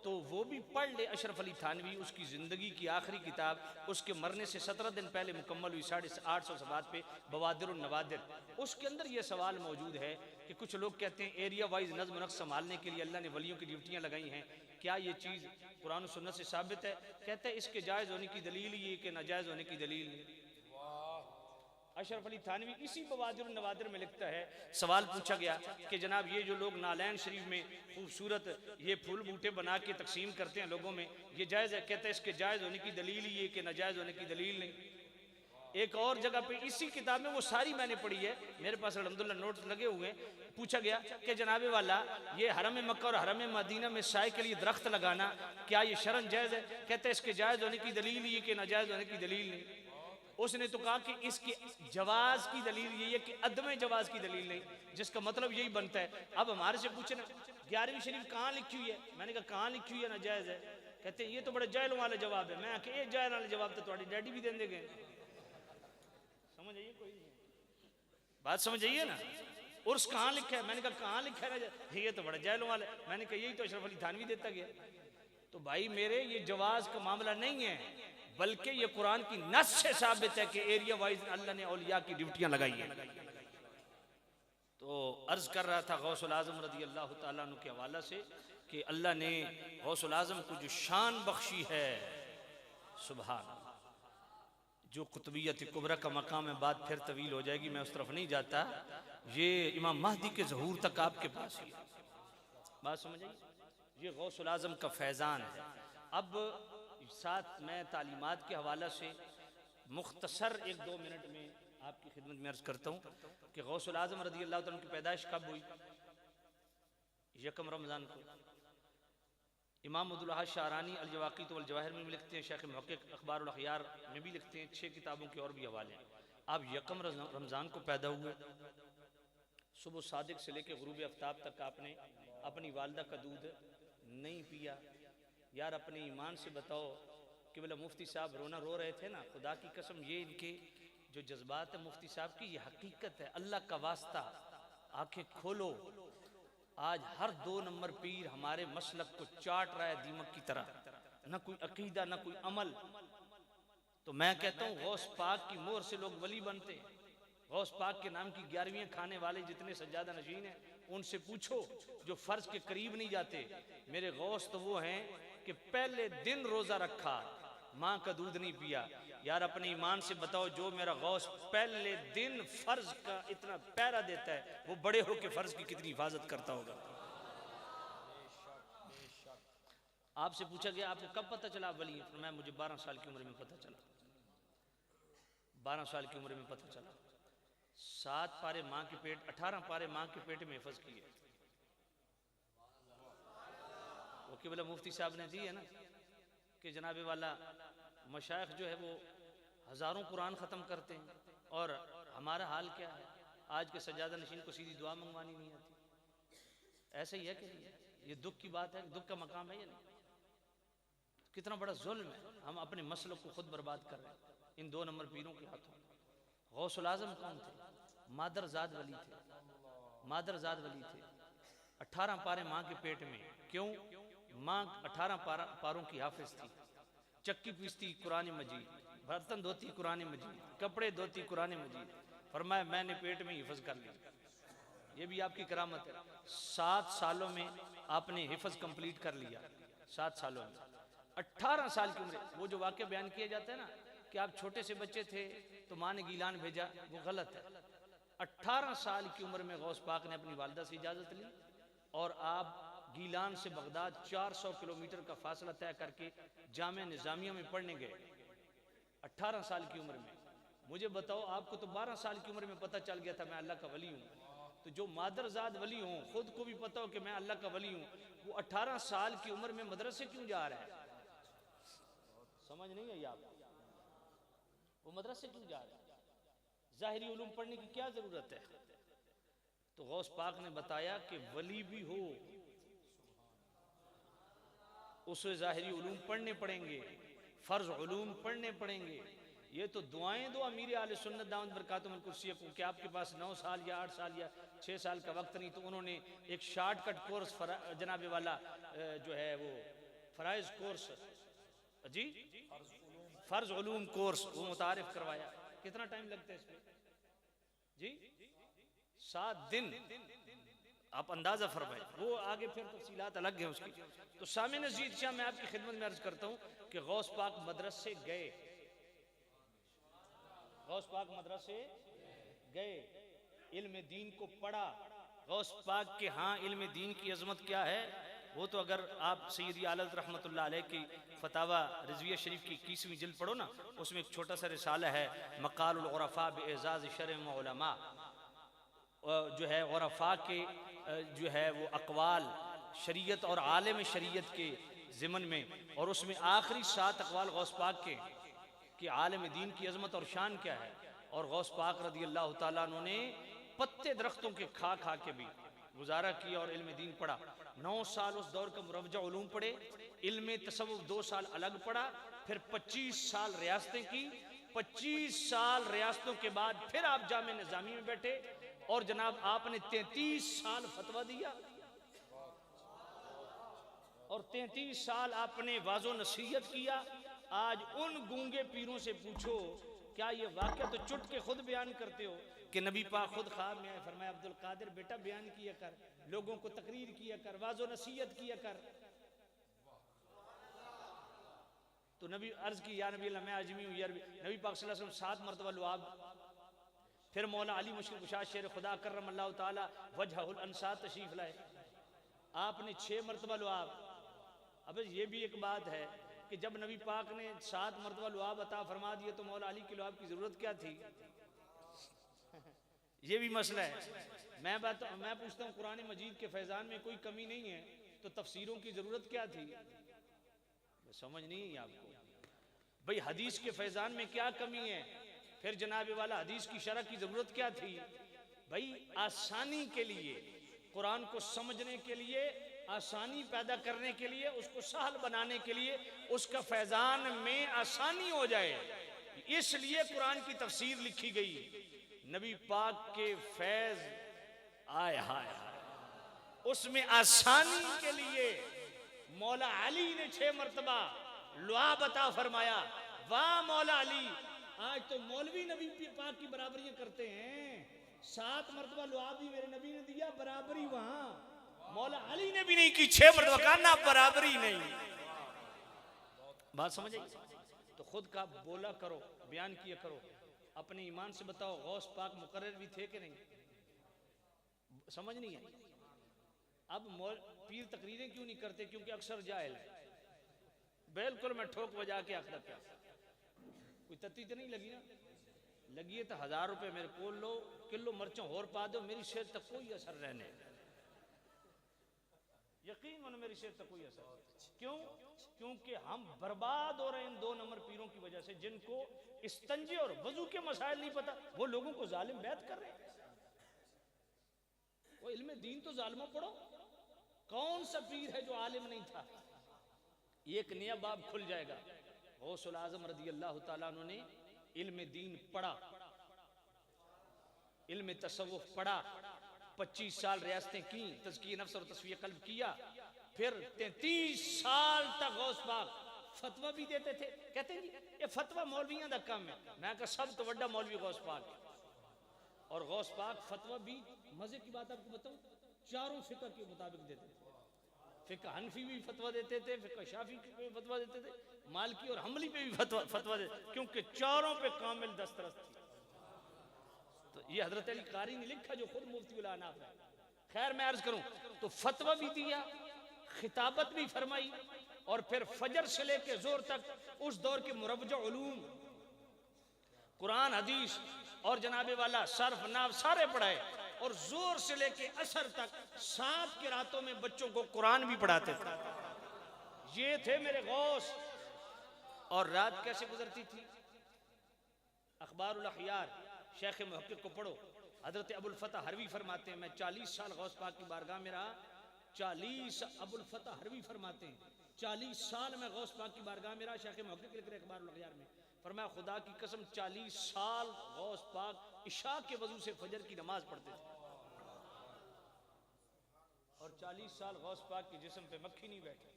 तो वो भी पढ़ ले अशरफ अली थानवी, उसकी ज़िंदगी की आखिरी किताब, उसके मरने से 17 दिन पहले मुकम्मल हुई, 850 सफ़हात पे बवादिर और नवादिर। उसके अंदर ये सवाल मौजूद है कि कुछ लोग कहते हैं एरिया वाइज नज़्म नक्श संभालने के लिए अल्लाह ने वलियों की ड्यूटियाँ लगाई हैं, क्या ये चीज़ कुरान और सुन्नत से साबित है? कहते हैं इसके जायज़ होने की दलील ये कि नाजायज़ होने की दलील नहीं। अशरफ अली थानवी इसी बवादिर नवादिर में लिखता है, सवाल पूछा गया कि जनाब ये जो लोग नालैन शरीफ में खूबसूरत ये फूल बूटे बना के तकसीम करते हैं लोगों में, ये जायज़ है? कहते हैं इसके जायज़ होने की दलील ये कि नाजायज़ होने की दलील नहीं। एक और जगह पे इसी किताब में, वो सारी मैंने पढ़ी है, मेरे पास अल्हम्दुलिल्लाह नोट्स लगे हुए, पूछा गया कि जनाबे वाला ये हरम मक्का और हरम मदीना में साए के लिए दरख्त लगाना क्या ये शरन जायज़ है? कहते हैं इसके जायज़ होने की दलील ये कि नाजायज़ होने की दलील नहीं। उसने तो कहा कि इसके जवाज की दलील यही है कि अदम जवाज की दलील नहीं, जिसका मतलब यही बनता है। अब हमारे से पूछे ना 11वीं शरीफ कहाँ लिखी हुई है, मैंने कहा कहाँ लिखी हुई है नाजायज़ है, कहते हैं ये तो बड़े जायलों वाले जवाब है। मैं आके ये जायल वाले जवाब तो तुम्हारी डैडी भी देंगे गए। समझ आइए कोई बात, समझ आइए ना। उर्स कहाँ लिखा है? मैंने कहा कहाँ लिखा है? ये तो बड़े जायलों वाले। मैंने कहा यही तो अशरफ अली थानवी देता गया। तो भाई मेरे ये जवाज का मामला नहीं है, बल्कि ये कुरान की नस से साबित है कि एरिया वाइज अल्लाह ने औलिया की ड्यूटियां लगाई हैं। तो अर्ज कर रहा था गौसुल आजम रदी अल्लाह तआला अन्हु के हवाला से कि अल्लाह ने गौसुल आजम को जो शान बख्शी है, सुभान अल्लाह, जो कुतुबियत कुबरा का मकाम है, बात फिर तवील हो जाएगी, मैं उस तरफ नहीं जाता। ये इमाम महदी के ज़हूर तक आपके पास ही है। बात समझ आई? ये गौसुल आजम का फैज़ान है। अब साथ मैं तालीमात के हवाला से मुख्तसर 1-2 मिनट में आपकी खिदमत में अर्ज करता हूँ कि गौसुल आजम रदी अल्लाह तआला की पैदाइश कब हुई? 1 रमज़ान को। इमाम अब्दुल अहद शारानी अल जवाक़ीत वल जवाहिर में भी लिखते हैं, शेख मुहक्किक अखबारुल अखयार में भी लिखते हैं, 6 किताबों के और भी हवाले हैं। आप 1 रमज़ान को पैदा हुए, सुबह सादिक से लेकर गुरूब आफ्ताब तक आपने अपनी वालदा का दूध नहीं पिया। यार अपने ईमान से बताओ कि बोला मुफ्ती साहब रोना रो रहे थे ना, खुदा की कसम ये इनके जो जज्बात है मुफ्ती साहब की, ये हकीकत है। अल्लाह का वास्ता आंखें खोलो। आज हर 2 नंबर पीर हमारे मसलक को चाट रहा है दीमक की तरह, ना कोई अकीदा ना कोई अमल। तो मैं कहता हूँ गौस पाक की मोहर से लोग वली बनते हैं। गौस पाक के नाम की 11वीं खाने वाले जितने सज्जादा नशीन हैं, उनसे पूछो जो फर्ज के करीब नहीं जाते। मेरे गौस तो वो हैं कि पहले दिन रोजा रखा, माँ का दूध नहीं पिया। यार अपने ईमान से बताओ, जो मेरा गौस पहले दिन फर्ज का इतना पैरा देता है, वो बड़े होकर फर्ज की कितनी हिफाजत करता होगा। आपसे पूछा गया आपको कब पता चला आप वली हैं? मैं मुझे 12 साल की उम्र में पता चला। 12 साल की उम्र में पता चला। 7 पारे माँ के पेट, 18 पारे माँ के पेट में हिफज किए। वो केवल मुफ्ती साहब ने दी है ना कि जनाबे वाला मशाइख जो है वो हज़ारों कुरान ख़त्म करते हैं, और हमारा हाल क्या है? आज के सज्जादा नशीन को सीधी दुआ मंगवानी नहीं आती। ऐसे ही है कि ये दुख की बात है, दुख का मकाम है या नहीं? कितना बड़ा जुल्म है। हम अपने मसलों को खुद बर्बाद कर रहे हैं इन 2 नंबर पीरों के हाथों। गौसुल आजम कौन थे? मादरजाद वली थे। मादरजाद वली थे। 18 पारे माँ के पेट में। क्यों? माँ 18 पारों की हाफिज थी। चक्की पीसती कुरान मजीद, बर्तन धोती कुरान मजीद, कपड़े धोती कुरान मजीद। फरमाया मैंने पेट में हिफज कर लिया। ये भी आपकी करामत है। 7 सालों में आपने हिफज कंप्लीट कर लिया। 7 सालों में 18 साल की उम्र। वो जो वाक्य बयान किया जाता है ना कि आप छोटे से बच्चे थे तो माँ ने गीलान भेजा, वो गलत है। 18 साल की उम्र में गौस पाक ने अपनी वालिदा से इजाज़त ली और आप गीलान से बगदाद 400 किलोमीटर का फासला तय करके जामिया निज़ामिया में पढ़ने गए 18 साल की उम्र में। मुझे बताओ, आपको तो 12 साल की उम्र में पता चल गया था मैं अल्लाह का वली हूँ। तो जो मादरजाद वली हों, खुद को भी पता हो कि मैं अल्लाह का वली हूँ, वो 18 साल की उम्र में मदरसे क्यों जा रहा है? समझ नहीं आई आपको? वो मदरसे क्यों जा रहा है? ज़ाहिरी उलूम पढ़ने की क्या जरूरत है? तो गौस पाक ने बताया कि वली भी हो उसे ज़ाहिरी उलूम पढ़ने पड़ेंगे, फ़र्ज उलूम पढ़ने पड़ेंगे। ये तो दुआएं दो अमीर आले सुन्नत दामद बरकातुहुल कुर्सिय्यह को कि आपके पास 9 साल या 8 साल या 6 साल का वक्त नहीं, तो उन्होंने एक शॉर्टकट कोर्स जनाबे वाला जो है वो फ़राइज़ कोर्स जी फ़र्ज उलूम कोर्स वो मुतारिफ करवाया। कितना टाइम लगता है इस पर जी? 7 दिन। आप अंदाजा फरमाए। वो आगे फिर तफसीलात अलग है उसकी। तो सामिन अज़ीज़ शाह, मैं आपकी खिदमत में अर्ज करता हूँ कि गौस पाक मदरसे गए। गौस पाक मदरसे गए, इल्म दीन को पढ़ा। गौस पाक के हाँ इल्म दीन की अजमत क्या है वो तो अगर आप सैयदी आलत रहमतुल्लाह अलैह की फतावा रिजविया शरीफ की 21वीं जिल्द पढ़ो ना, उसमें एक छोटा सा रिसाला है मकालुल उरफा बिएज़ाज़ शरअ व उलमा, जो है उरफा के जो है वो अक़वाल शरीयत और आलिम शरीयत के ज़िमन में, और उसमें आखिरी 7 अक़वाल गौस पाक के कि आलिम दीन की अजमत और शान क्या है। और गौस पाक रदी अल्लाह ताला अन्हु ने पत्ते दरख्तों के खा खा के भी गुजारा किया और इल्म दीन पढ़ा। 9 साल उस दौर का मुरवजा उलूम पढ़े, इल्म तसव्वुफ 2 साल अलग पढ़ा, फिर 25 साल रियासतें की, 25 साल रियासतों के बाद फिर आप जामे निजामी में बैठे और जनाब आपने 33 साल फतवा दिया और 33 साल आपने वाजो नसीहत किया। आज उन गूंगे पीरों से पूछो, क्या ये वाक़या तो चुट के खुद बयान करते हो कि नबी पाक खुद ख्वाब में आए, फरमाया अब्दुल कादिर बेटा बयान किया कर, लोगों को तकरीर किया कर, वाजो नसीहत किया कर। तो नबी अर्ज की या नबी अल्लाह मैं आजमी हूँ, नबी पाक सल्लल्लाहु अलैहि वसल्लम 7 मरतबा लुआब, फिर मौला अली मुश्किल कुशा शेर खुदा करम अल्लाह ताला वजहुल अंसार तशरीफ लाए, आपने 6 मरतबा लुआब। अब ये भी एक बात है कि जब नबी पाक ने 7 मरतबा लुआब अता फरमा दिए तो मौला अली के लुआब की जरूरत क्या थी? ये भी मसला है। मैं पूछता हूँ कुरान मजीद के फैजान में कोई कमी नहीं है तो तफसीरों की जरूरत क्या थी? समझ नहीं है आपको भाई, हदीस के फैजान में क्या कमी है? फिर जनाब वाला हदीस की शरह की जरूरत क्या थी? भाई आसानी के लिए, कुरान को समझने के लिए, आसानी पैदा करने के लिए, उसको सहल बनाने के लिए, उसका फैजान में आसानी हो जाए, इसलिए कुरान की तफसीर लिखी गई। नबी पाक के फैज आय हाय उसमें आसानी के लिए मौला अली ने 6 मरतबा लुआब अता फरमाया। वाह मौला अली, आज तो मौलवी नबी पाक की बराबरियां करते हैं। 7 मरतबा लुआब भी मेरे नबी ने दिया, बराबरी वहां मौला अली ने भी नहीं की, 6 मरतबा का ना, बराबरी नहीं। बात समझ आई? तो खुद का बोला करो, बयान किया करो, अपने ईमान से बताओ गौस पाक मुकर्रर भी थे कि नहीं? समझ नहीं है? अब पीर तकरीरें क्यों नहीं करते? क्योंकि अक्सर जाहिल है। बिल्कुल मैं ठोक बजा के आखिर क्या कोई तत्ती तो नहीं लगी ना, लगी है तो 1000 रुपए मेरे को लो, किलो मर्चों और पा दो, मेरी सेहत तक कोई असर रहने, यकीन मानो मेरी सेहत तक कोई असर। क्यों? क्योंकि हम बर्बाद हो रहे हैं इन 2 नंबर पीरों की वजह से, जिनको इस्तंजे और वजू के मसाइल नहीं पता, वो लोगों को जालिम बैत कर रहे हैं। वो इल्म दीन तो जालिमों पढ़ो। कौन सा पीर है जो आलिम नहीं था? एक नया बाब खुल जाएगा। गौसुल आजम रज़ी अल्लाह तआला अन्हु ने इल्म दीन पढ़ा, इल्म तसव्वुफ पढ़ा, 25 साल रियासतें की, तज़किया नफ्स और तस्वीर कल्ब किया, फिर 33 साल तक गौस पाक फतवा भी देते थे। कहते हैं जी ये फतवा मौलवियों का काम है। मैं कहा सब तो बड़ा मौलवी गौस पाक है। और गौस पाक फतवा भी, मजे की बात आपको बताऊं, चारों फिक्र के मुताबिक देते थे। फिक्र हनफी भी फतवा देते थे, फिक्र शाफी पे फतवा देते थे, मालकी और हम्बली पे भी फतवा देते, क्योंकि चारों पे कामिल दस्तरस थी। तो ये हजरत अली कारी ने लिखा जो खुद मुफ्ती उल अनाफ है। खैर मैं अर्ज करूं तो फतवा भी दिया, खिताबत भी फरमाई, और फिर फजर से लेके जोर तक उस दौर के मुरव्वजा उलूम, कुरान हदीस और जनाबे वाला सर्फ नाव सारे पढ़ाए, और जोर से लेके असर तक 7 की रातों में बच्चों को कुरान भी पढ़ाते थे। ये थे मेरे गौस। और रात कैसे गुजरती थी? अखबारुल अखयार शेख मुहक्किक को पढ़ो, हजरत अबुल फतह हरवी फरमाते हैं, मैं 40 साल गौस पाक की बारगाह में रहा, 40 अबुल फतह हरवी फरमाते हैं 40 साल में गौस पाक की बारगाह में रहा। शेख मुहक्किक लिख रहे अखबारुल अखयार में, फरमाया खुदा की कसम 40 साल गौस पाक इशा के वजू से फजर की नमाज पढ़ते थे, और 40 साल गौस पाक के जिस्म पे मक्खी नहीं बैठी।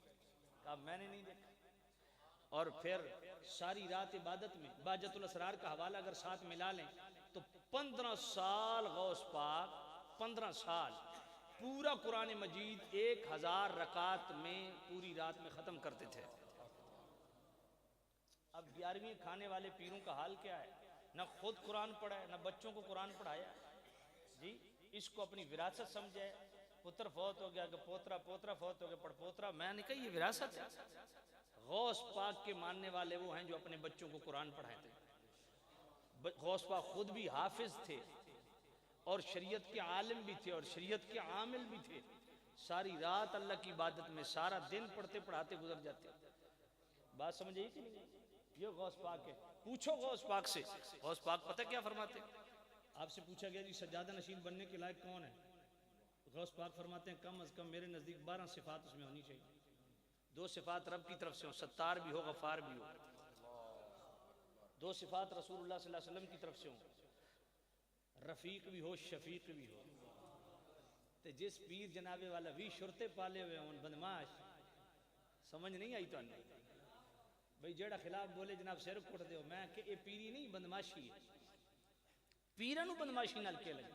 कहा मैंने नहीं देखा। और फिर सारी रात इबादत में, बाजतुल असरार का हवाला अगर साथ मिला लें तो 15 साल गौस पाक, 15 साल पूरा कुरान मजीद 1000 रकात में पूरी रात में खत्म करते थे। अब 11वीं खाने वाले पीरों का हाल क्या है? ना खुद कुरान पढ़ा है, ना बच्चों को कुरान पढ़ाया जी। इसको अपनी विरासत समझे, पुत्र फौत हो गया कि पोतरा, पोतरा फौत हो गया पड़पोतरा। मैंने कहा ये विरासत है। गौस पाक के मानने वाले वो हैं जो अपने बच्चों को कुरान पढ़ाए थे। गौस पाक खुद भी हाफिज थे और शरीयत के आलिम भी थे और शरीयत के आमिल भी थे। सारी रात अल्लाह की इबादत में, सारा दिन पढ़ते पढ़ाते गुजर जाते। बात समझ आई कि नहीं? ये गौस पाक है। पूछो गौस पाक से, गौस पाक पता क्या फरमाते? आपसे पूछा गया जी सज्जादा नशीन बनने के लायक कौन है? गौस पाक फरमाते हैं कम अज कम मेरे नजदीक 12 सिफात उसमें होनी चाहिए। दो सिफात रब की तरफ से हो, सत्तार भी हो, गफार भी हो। दो सिफात रसूलुल्लाह सल्लल्लाहु अलैहि वसल्लम की तरफ से हो, रफीक भी हो, शफीक भी हो। तो जिस पीर जनाबे वाला भी शुरते पाले हुए हों बदमाश, समझ नहीं आई तो भाई जेड़ा खिलाफ बोले जनाब सिर कुट दो, मैं कि ये पीरी नहीं बदमाशी है, पीरा नू बदमाशी नाल के लगे,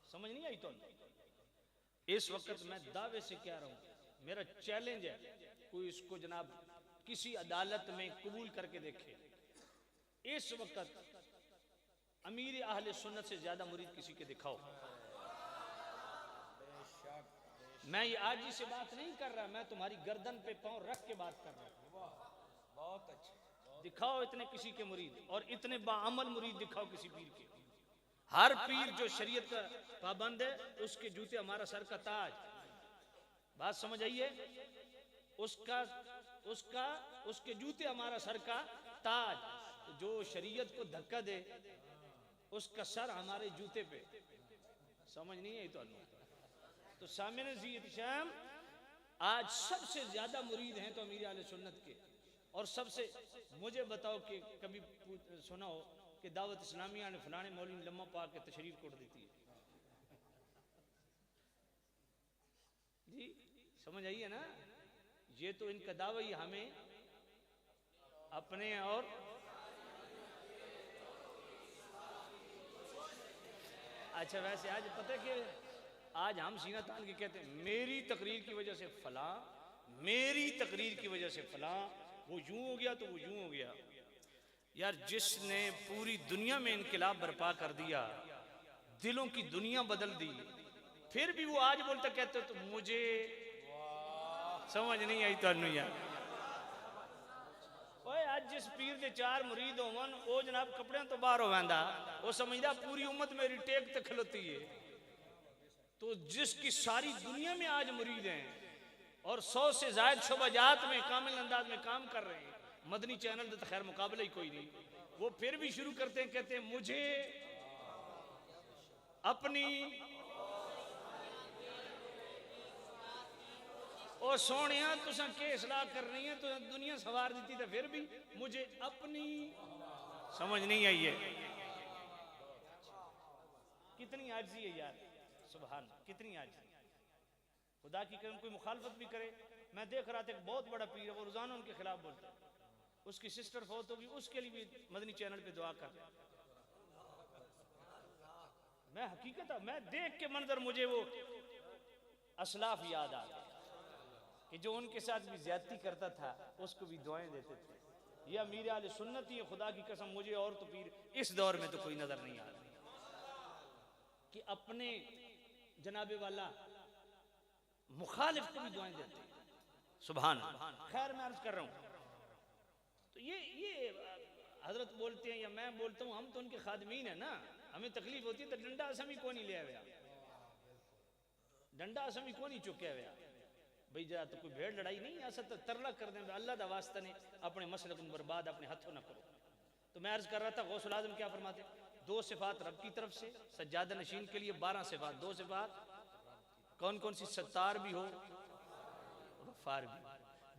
समझ नहीं आई तो। इस वक्त मैं दावे से कह रहा हूं, मेरा चैलेंज है, कोई इसको जनाब किसी अदालत में कबूल करके देखे। इस वक्त अमीर अहले सुन्नत से ज्यादा मुरीद किसी के दिखाओ। मैं ये आज ही से बात नहीं कर रहा, मैं तुम्हारी गर्दन पे पांव रख के बात कर रहा हूं। बहुत अच्छा, दिखाओ इतने किसी के मुरीद, और इतने बाअमल मुरीद दिखाओ किसी पीर के। हर पीर जो शरीयत का पाबंद है उसके जूते हमारा सर का ताज। बात समझ आइए, उसके जूते हमारा सर का ताज। जो शरीयत को धक्का दे उसका सर हमारे जूते पे, समझ नहीं आई तो सामने ज़ीयत शाम आज सबसे ज्यादा मुरीद हैं तो अमीर आले सुन्नत के। और सबसे मुझे बताओ कि कभी सुना हो कि दावत इस्लामिया ने फलाने मौलवी लम्मा पा के तशरीफ कोट देती है जी, समझ आइए ना। ये तो इनका दावा ही हमें अपने और अच्छा वैसे आज पता है कि आज हम सीना तान के कहते हैं मेरी तकरीर की वजह से फलां, मेरी तकरीर की वजह से फलां, वो यूं हो गया तो वो यूं हो गया। यार जिसने पूरी दुनिया में इनकलाब बर्पा कर दिया, दिलों की दुनिया बदल दी, फिर भी वो आज बोलता कहते तो मुझे समझ नहीं आई तो यार। ओए आज जिस पीर के चार मुरीद होवन वो जनाब कपड़े तो बाहर हो वैंदा, वो समझदा पूरी उम्मत मेरी टेक तक खलोती है। तो जिसकी सारी दुनिया में आज मुरीद हैं और 100 से ज्यादा शोबाजात में कामिल अंदाज में काम कर रहे हैं, मदनी चैनल तो खैर मुकाबला ही कोई नहीं, वो फिर भी शुरू करते हैं, कहते हैं मुझे अपनी ओ सोनिया तुसा के इसलाह करनी है तो दुनिया सवार दी तो फिर भी मुझे अपनी समझ नहीं आई है। कितनी आजिज़ी है यार, सुभान, कितनी आजिज़ी। खुदा की कसम कोई मुखालफत भी करे, मैं देख रहा था एक बहुत बड़ा पीर है वो रोजाना उनके खिलाफ बोलता है, उसकी सिस्टर फौत होगी उसके लिए भी मदनी चैनल पे दुआ कर। मैं हकीकत मैं देख के मंजर मुझे वो असलाफ याद आ गए कि जो उनके साथ भी ज्यादती करता था उसको भी दुआएं देते थे। यह अमीर आले सुन्नत ही, खुदा की कसम मुझे और तो पीर इस दौर में तो कोई नजर नहीं आ रहा कि अपने जनाबे वाला मुखालिफ को भी दुआएं देते। सुभान। खैर मैं अर्ज कर रहा हूं तो ये हजरत बोलते हैं या मैं बोलता हूं, हम तो उनके खादमीन है ना, हमें तकलीफ होती है तो डंडा असमी को नहीं ले आया, डंडा असमी को नहीं चुके हुआ भाई, जरा तो कोई भेड़ लड़ाई नहीं आ सकता, तरला कर दें अल्लाह दा वास्ता ने अपने मसलक बर्बाद अपने हाथों ना करो। तो मैं अर्ज कर रहा था गौसुल आजम क्या फरमाते, दो सिफात रब की तरफ से सज्जादा नशीन के लिए 12 सिफात, दो सिफात कौन कौन सी, सत्तार भी हो गफ्फार भी,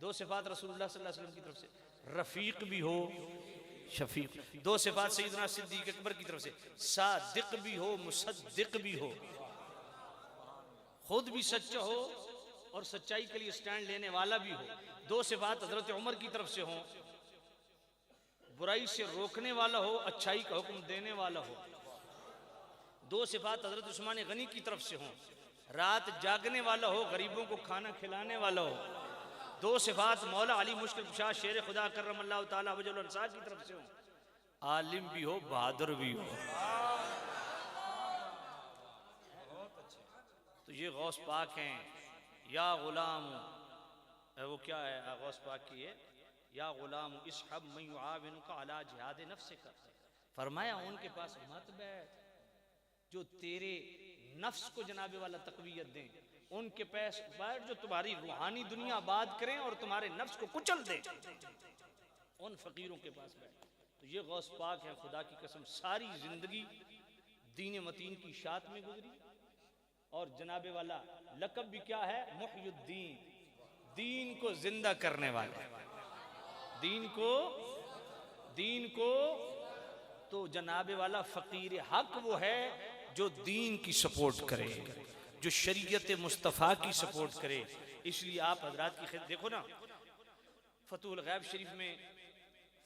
दो सिफात रसूलुल्लाह सल्लल्लाहु अलैहि वसल्लम की तरफ से रफीक भी हो शफीक, दो सिफात सैयदना सिद्दीक अकबर की तरफ से सादिक भी हो मुसद्दिक भी हो, खुद भी सच्चा हो और सच्चाई के लिए स्टैंड लेने वाला भी हो। दो सिफात हजरत उमर की तरफ से हो, बुराई से रोकने वाला हो, अच्छाई का हुक्म देने वाला हो। दो सिफात हजरत उस्मान गनी की तरफ से हो, रात जागने वाला हो, गरीबों को खाना खिलाने वाला हो। दो सिफात मौला अली मुश्किल कुशा शेर खुदा करमल्लाहु ताला वजहुल अंसार की तरफ से हो, आलिम भी हो बहादुर भी हो। तो ये गौस पाक हैं, या गुलाम, वो क्या है गौस पाक की है, या गुलाम इसहब मैं युआविनुका अला जिहाद नफ्सिका, फरमाया उनके पास मत बैठ जो तेरे नफ्स को जनाबे वाला तकवीयत दें, उनके पास बैठ जो तुम्हारी रूहानी दुनिया आबाद करें और तुम्हारे नफ्स को कुचल दें, उन फकीरों के पास बैठ। तो ये गौस पाक है, खुदा की कसम सारी जिंदगी दीन मतीन की शात में गुजरी और जनाबे वाला लकब भी क्या है, मुहय्युद्दीन, दीन को जिंदा करने वाले, दीन को तो जनाबे वाला फकीर हक वो है जो दीन की सपोर्ट करे, जो शरीयत मुस्तफ़ा की सपोर्ट करे। इसलिए आप हजरात की देखो ना, फतहुल गैब शरीफ में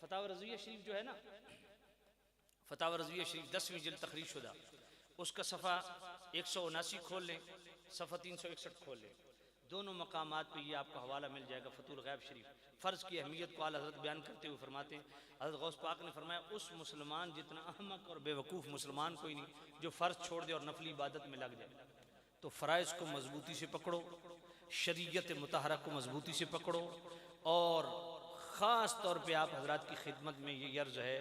फतावा रज़विया शरीफ जो है ना, फतावा रज़विया शरीफ 10वीं जिल्द तखरीज शुदा, उसका सफ़ा 179 खोल लें, सफ़ा 361 खोल लें, दोनों मकामात पे ये आपको हवाला मिल जाएगा। फतहुल गैब शरीफ फ़र्ज़ की अहमियत को आला हज़रत बयान करते हुए फरमाते हैं, हज़रत गौस पाक ने फरमाया उस मुसलमान जितना अहमक और बेवकूफ़ मुसलमान कोई नहीं जो फ़र्ज़ छोड़ दे और नफली इबादत में लग जाए। तो फ़राइज़ को मजबूती से पकड़ो, शरीयत मुतहरा को मजबूती से पकड़ो, और ख़ास तौर पे आप हजरात की खिदमत में ये अर्ज़ है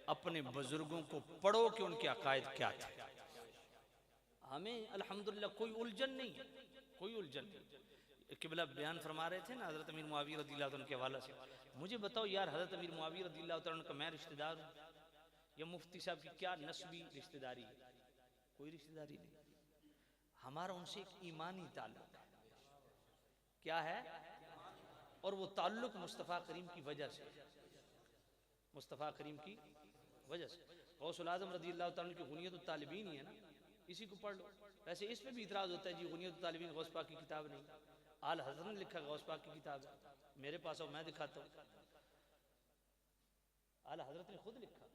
अपने बुज़ुर्गों को पढ़ो कि उनके अकायद क्या थे। हमें अल्हम्दुलिल्लाह कोई उलझन नहीं है, कोई उलझन नहीं। किबला बयान फरमा रहे थे ना हज़रत अमीर मुआविया रज़ियल्लाहु अन्हु के हवाला से, मुझे बताओ यार हज़रत अमीर मुआविया रज़ियल्लाहु अन्हु का मैं रिश्तेदार हूँ या मुफ्ती साहब की क्या नस्बी रिश्तेदारी है? कोई रिश्तेदारी नहीं। हमारा उनसे एक ईमानी ताल्लुक है। क्या है? और वो ताल्लुक मुस्तफ़ा करीम की वजह से, मुस्तफ़ा करीम की वजह से। गौसुल आज़म रज़ियल्लाहु अन्हु की गुनियत तालिबीन ही है ना, इसी को पढ़ लो। वैसे इस पे भी इतराज़ होता है जी गुनियत तालिबीन गौस पाक की किताब नहीं, आल हज़रत ने लिखा गौस पाक की किताब है, मेरे पास आओ मैं दिखाता हूँ। आला हज़रत ने खुद लिखा।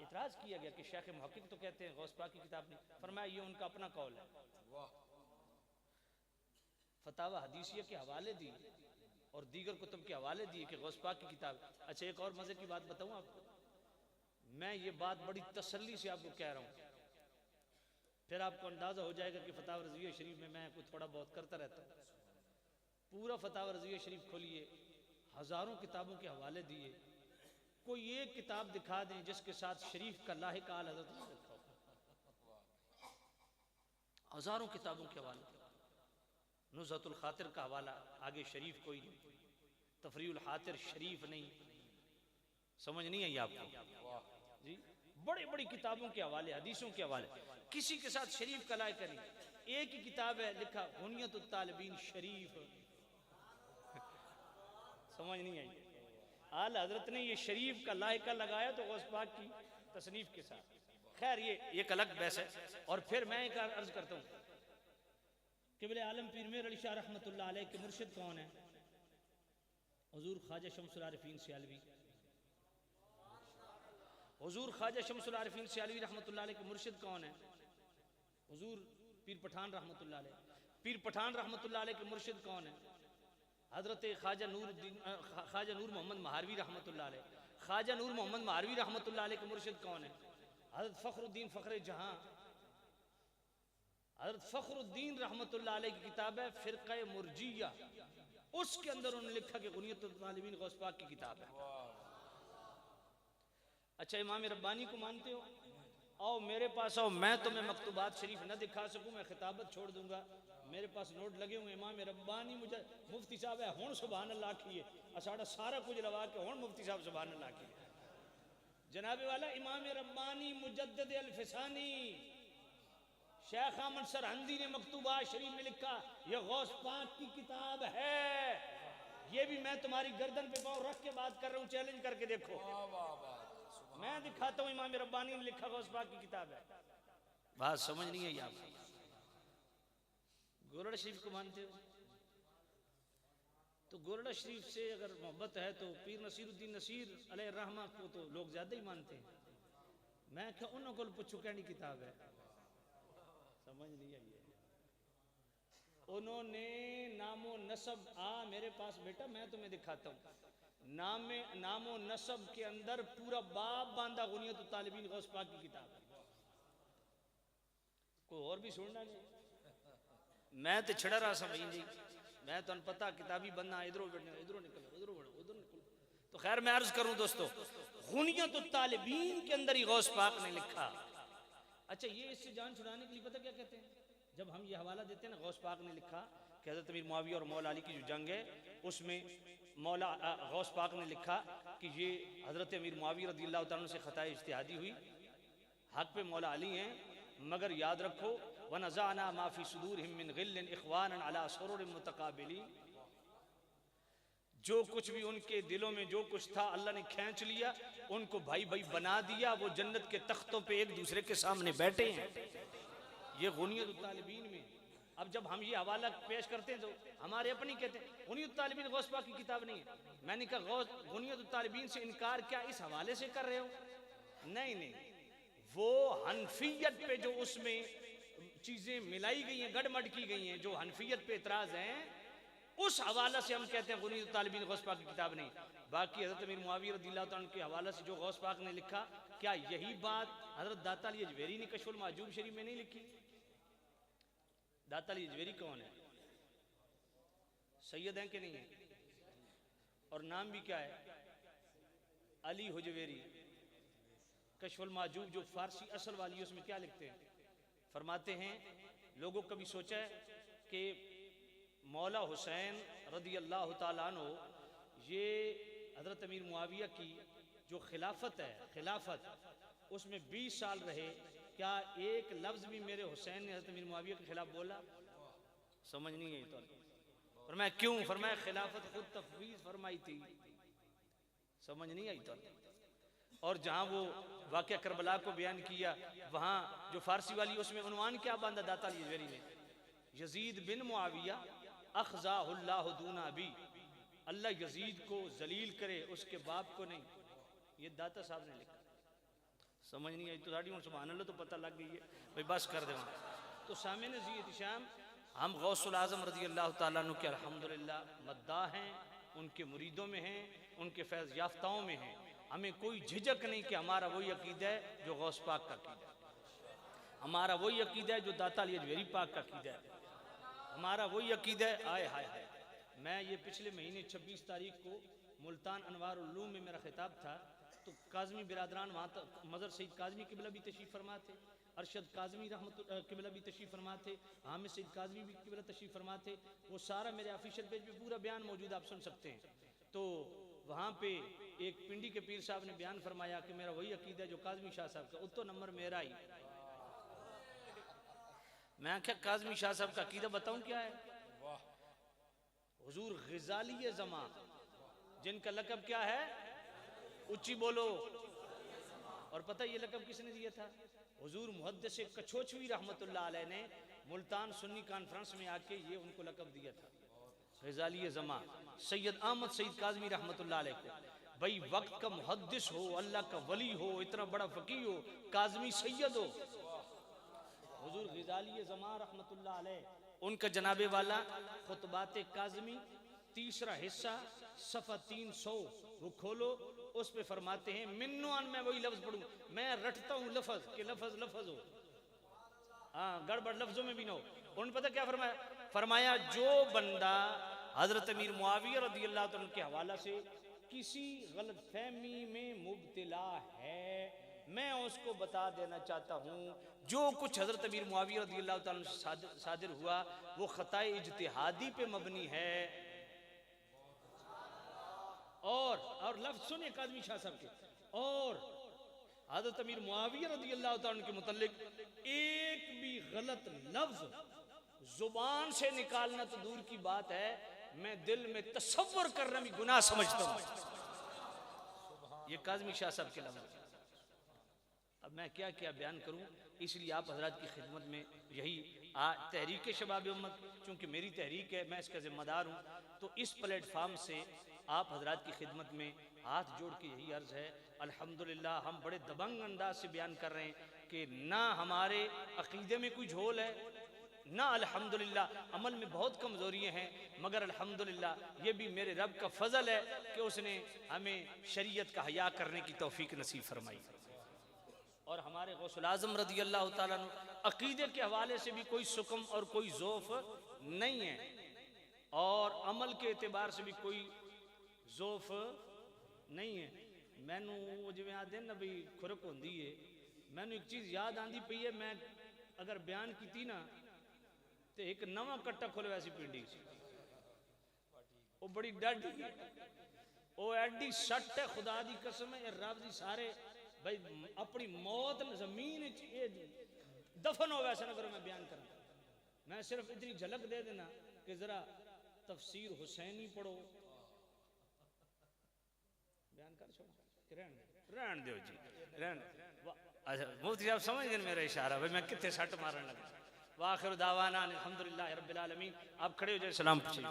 इतराज़ किया गया कि शेख मुहक्किक तो कहते हैं गौस पाक की किताब नहीं, फरमाया ये उनका अपना कौल है। फतावा हदीसिया के हवाले दिए और दीगर कुतुब के हवाले दिए कि गौस पाक की किताब। अच्छा एक और मज़े की बात बताऊँ आपको, मैं ये बात बड़ी तसल्ली से आपको कह रहा हूँ, फिर आपको अंदाज़ा हो जाएगा कि फतावा रज़विया शरीफ में मैं कुछ थोड़ा बहुत करता रहता हूँ। पूरा फतावा रज़विया शरीफ खोलिए, हज़ारों किताबों के हवाले दिए, कोई एक किताब दिखा दें जिसके साथ शरीफ का लाहिक आल हज़रत ने रखा हो। हज़ारों किताबों के हवाले, नुज़हतुल खातिर का हवाला, आगे शरीफ कोई नहीं, तफरीउल हातिर शरीफ नहीं। समझ नहीं आई आपको जी? बड़ी बड़ी किताबों के हवाले, हदीसों के हवाले, किसी के साथ शरीफ का लायक नहीं। एक ही किताब है लिखा गुनियतुत तालिबीन शरीफ। समझ नहीं आई? आला हजरत ने ये शरीफ का लायका लगाया तो गौस पाक की तसनीफ के साथ। खैर ये एक अलग बहस है। और फिर मैं एक अर्ज करता हूँ, क़िबले आलम पीर मेर अली शाह रहमतुल्लाह अलैह के मुर्शिद कौन है? हुजूर ख्वाजा शम्सुल आरिफीन सियालवी। हुजूर ख्वाजा शम्सुल आरिफीन सियालवी रहमतुल्लाह अलैह के मुर्शिद कौन है? हुजूर पीर पठान रहमतुल्लाह अलैह। पीर पठान रहमतुल्लाह अलैह के मुर्शिद कौन है? हजरत ख्वाजा नूर मोहम्मद महारवी रहमतुल्लाह अलैह। ख्वाजा नूर मोहम्मद महारवी रहमतुल्लाह अलैह के मुर्शिद कौन है? हजरत फ़खरुद्दीन फ़खरे जहां। हजरत फ़खरुद्दीन रहमतुल्लाह अलैह की किताब है फ़िरक़ा मुर्जिया, उसके अंदर उन्होंने लिखा कि गुनियतुत तालिबीन गौस पाक की किताब है। अच्छा इमाम रब्बानी को मानते हो? आओ मेरे पास आओ, मैं तुम्हें मकतूबात शरीफ न दिखा सकूं, मैं खिताबत छोड़ दूंगा, मेरे पास नोट लगे हुए। इमाम रब्बानी मुझे मुफ्ती साहब है हुण सुभान अल्लाह किए, असाड़ा सारा कुछ लवा के हुण मुफ्ती साहब सुभान अल्लाह किए। जनाबे वाला इमाम रब्बानी मुजद्दिद अल-फिसानी शेख अहमद सरहंदी ने मकतूबात शरीफ में लिखा ये गौस पाक की किताब है। ये भी मैं तुम्हारी गर्दन पे पाँव रख के बात कर रहा हूँ, चैलेंज करके देखो। मैं दिखाता हूँ इमाम रब्बानी ने लिखा गौस पाक की किताब है। बात समझ नहीं है आप? गोरड़ा शरीफ को मानते हो? तो गोरड़ा शरीफ से अगर मोहब्बत है तो पीर नसीरुद्दीन नसीर अलैहि रहमा को तो लोग ज्यादा ही मानते हैं। मैं क्या उन्होंने को पूछू कहनी किताब है? समझ नहीं आई है। उन्होंने नामो नसब मेरे पास बेटा मैं तुम्हें दिखाता हूँ, नामो नसब के अंदर पूरा बाब बांधा गुनियतुत तालिबीन गौस पाक की किताब है। कोई और भी सुनना नहीं, मैं तो छड़ा रहा समझ जी, मैं तो पता किताबी बनना इधरों निकलो उधरों निकलो। तो खैर मैं अर्ज करूं दोस्तों, गुनियतुत तालिबीन के अंदर ही गौस पाक ने लिखा। अच्छा ये इससे जान छुड़ाने के लिए पता क्या कहते हैं? जब हम ये हवाला देते हैं ना गौस पाक ने लिखा कि हज़रत अमीर मुआविया और मौला अली की जो जंग है उसमें मौला गौस पाक ने लिखा कि ये हज़रत अमीर मुआविया रज़ियल्लाहु तआला से ख़ताए इज्तिहादी हुई, हक पे मौला अली हैं, मगर याद रखो वनज़अना मा फ़ी सुदूरिहिम मिन ग़िल्लिन इख़वानन अला सुरुरिन मुतक़ाबिलीन। जो कुछ भी उनके दिलों में जो कुछ था अल्लाह ने खींच लिया, उनको भाई भाई बना दिया। वो जन्नत के तख्तों पे एक दूसरे के सामने बैठे हैं। ये गुनियत तालिबीन में। अब जब हम ये हवाला पेश करते हैं तो हमारे अपनी कहते हैं गुनियत तालिबीन गौस पाक की किताब नहीं है। मैंने कहा गुनियत तालिबीन से इनकार क्या इस हवाले से कर रहे हो? नहीं नहीं, वो हनफियत पे जो उसमें चीजें मिलाई गई हैं, गड़मड़ की गई हैं, जो हनफियत पे एतराज हैं, उस हवाला से हम कहते हैं गुनियत तालिबीन गौस पाक की किताब नहीं। बाकी हजरत अमीर मुआविया रज़ियल्लाहु ताला अन्हु के हवाला से जो गौस पाक ने लिखा, क्या यही बात हजरत दाता अली अजवेरी ने कश्फुल महजूब शरीफ में नहीं लिखी? दाता अली अजवेरी कौन है? सैयद हैं कि नहीं है? और नाम भी क्या है? अली हुजवेरी। कश्फुल महजूब जो फारसी असल वाली है उसमें क्या लिखते हैं? फरमाते हैं लोगों कभी सोचा है कि मौला हुसैन रदी अल्लाह ताला अन्हु ये हजरत अमीर मुआविया की जो खिलाफत है, खिलाफत उसमें 20 साल रहे, क्या एक लफ्ज भी मेरे हुसैन ने हजरत अमीर मुआविया के खिलाफ बोला? समझ नहीं आई। तो फरमाया क्यों? फरमाया खिलाफत खुद तफवीज फरमाई थी। समझ नहीं आई। तो और जहां वो वाक़या करबला को बयान किया, वहां जो फारसी वाली उसमें उन्वान क्या बांधा दाता अली अजवेरी ने? यजीद बिन मुआविया अखज़ाहुल्लाहु दूना अबी, अल्लाह यजीद को जलील करे उसके बाप को नहीं। ये दाता साहब ने लिखा। समझ नहीं आई तो साड़ी सुभान अल्लाह तो पता लग गई है भाई, बस कर दे। तो सामने जी एहतिशाम, हम गौसुल आज़म रज़ी अल्लाह ताला अन्हु के अल्हम्दुलिल्लाह मद्दाह हैं, उनके मुरीदों में हैं, उनके फैज़ याफ्ताओं में हैं। हमें कोई झिझक नहीं कि हमारा वही अकीदा है जो गौस पाक का अकीदा है, हमारा वही अकीदा है जो दाता अली अजवेरी पाक का अकीदा है, हमारा वही अकीदा है। आए हाय हाय, मैं ये पिछले महीने 26 तारीख को मुल्तान अनवार उलूम में मेरा खिताब था, तो काज़मी बिरादरान वहाँ तक मज़र सईद काज़मी किबला भी तशरीफ़ फरमा थे, अरशद काज़मी रहमत किबला भी तशरीफ़ फरमा थे, हामिद सईद काज़मी भी किबला तशरीफ़ फरमा थे। वो सारा मेरे ऑफिशियल पेज पे पूरा बयान मौजूद, आप सुन सकते हैं। तो वहाँ पे एक पिंडी के पीर साहब ने बयान फरमाया कि मेरा वही अकीदा है जो काज़मी शाह साहब का। उत्तो नंबर मेरा ही। मैं क्या काज़मी शाह साहब का अकीदा बताऊं क्या है? हुजूर ग़ज़ाली ज़मा, जिनका लक़ब क्या है? उच्ची बोलो। और पता ये लक़ब किसने दिया था? हुजूर मुहद्दिस कछोचवी रहमतुल्लाह अलैह ने मुल्तान सुन्नी कॉन्फ्रेंस में आके ये उनको लक़ब दिया था, ग़ज़ाली ज़मा। सैयद अहमद सईद काज़मी रहमतुल्लाह अलैह को भाई वक्त का मुहद्दिस हो, अल्लाह का वली हो, इतना बड़ा फ़क़ीह हो, काज़मी सैयद हो, हुजूर ग़ज़ाली ज़मा रहमतुल्लाह अलैह, उनका जनाबे वाला खुतबात काज़मी तीसरा हिस्सा सफ़ा 300 वो खोलो, उस पे फरमाते हैं मिन्नुआन, मैं वही लफ्ज़ पढ़ूँ, मैं रटता हूँ लफ्ज़ के लफ्ज़ लफ्ज़ हो, हाँ गड़बड़ लफ्ज़ों में भी ना हो। उन्होंने पता क्या फरमाया? फरमाया जो बंदा हज़रत अमीर मुआविया रज़ियल्लाहु अन्हु के हवाला से किसी गलत फहमी में मुब्तला है, मैं उसको बता देना चाहता हूँ जो कुछ हज़रत अमीर मुआविया रज़ियल्लाहु अन्हु से सादिर हुआ वो ख़ताए इज्तिहादी पे मबनी है। और लफ्ज़ सुने काज़मी शाह साहब के, और हज़रत अमीर मुआविया रज़ियल्लाहु अन्हु के मुतल्लिक एक भी गलत लफ्ज़ जुबान से निकालना तो दूर की बात है, मैं दिल में तसव्वुर करना भी गुनाह समझता हूँ। ये काज़मी शाह साहब के लफ्ज़। अब मैं क्या क्या बयान करूं, इसलिए आप हजरात की खिदमत में यही तहरीक शबाब उम्मत, चूँकि मेरी तहरीक है, मैं इसका ज़िम्मेदार हूँ, तो इस प्लेटफार्म से आप हजरात की खिदमत में हाथ जोड़ के यही अर्ज़ है। अल्हम्दुलिल्लाह हम बड़े दबंग अंदाज से बयान कर रहे हैं कि ना हमारे अक़ीदे में कोई झोल है, ना अल्हम्दुलिल्लाह अमल में बहुत कमज़ोरियाँ हैं, मगर अल्हम्दुलिल्लाह ये भी मेरे रब का फ़ज़ल है कि उसने हमें शरीयत का हया करने की तौफ़ीक नसीब फरमाई। और हमारे गौसुल आज़म रज़ियल्लाहु ताला अन्हु अक़ीदे के हवाले से भी कोई सुकम और कोई ज़ोफ़ नहीं है, और अमल के एतबार से भी कोई ज़ोफ़ नहीं है। मैनू जिवें आदे ना भी खुरक होंदी है, मैनू एक चीज़ याद आंदी पई है, मैं अगर बयान की ना तो एक नवा कट्टा खुलवा सी पिंडी, वो बड़ी डाढ़ी है, वो एडी सट है, खुदा दी कसम है, रब दी सारे भाई अपनी मौत जमीन दफन हो वैसे ना करो मैं बयान करूँ। मैं सिर्फ इतनी झलक दे देना कि ज़रा तफसीर हुसैनी पढ़ो, रहन दो जी रहन। अच्छा मुफ्ती साहब समझ गए मेरा इशारा भाई मैं कितने सट मारने लगा। वाखिर दावाना अल्हम्दुलिल्लाह रब्बिल आलमीन। आप खड़े हो जाए सलाम पूछिए।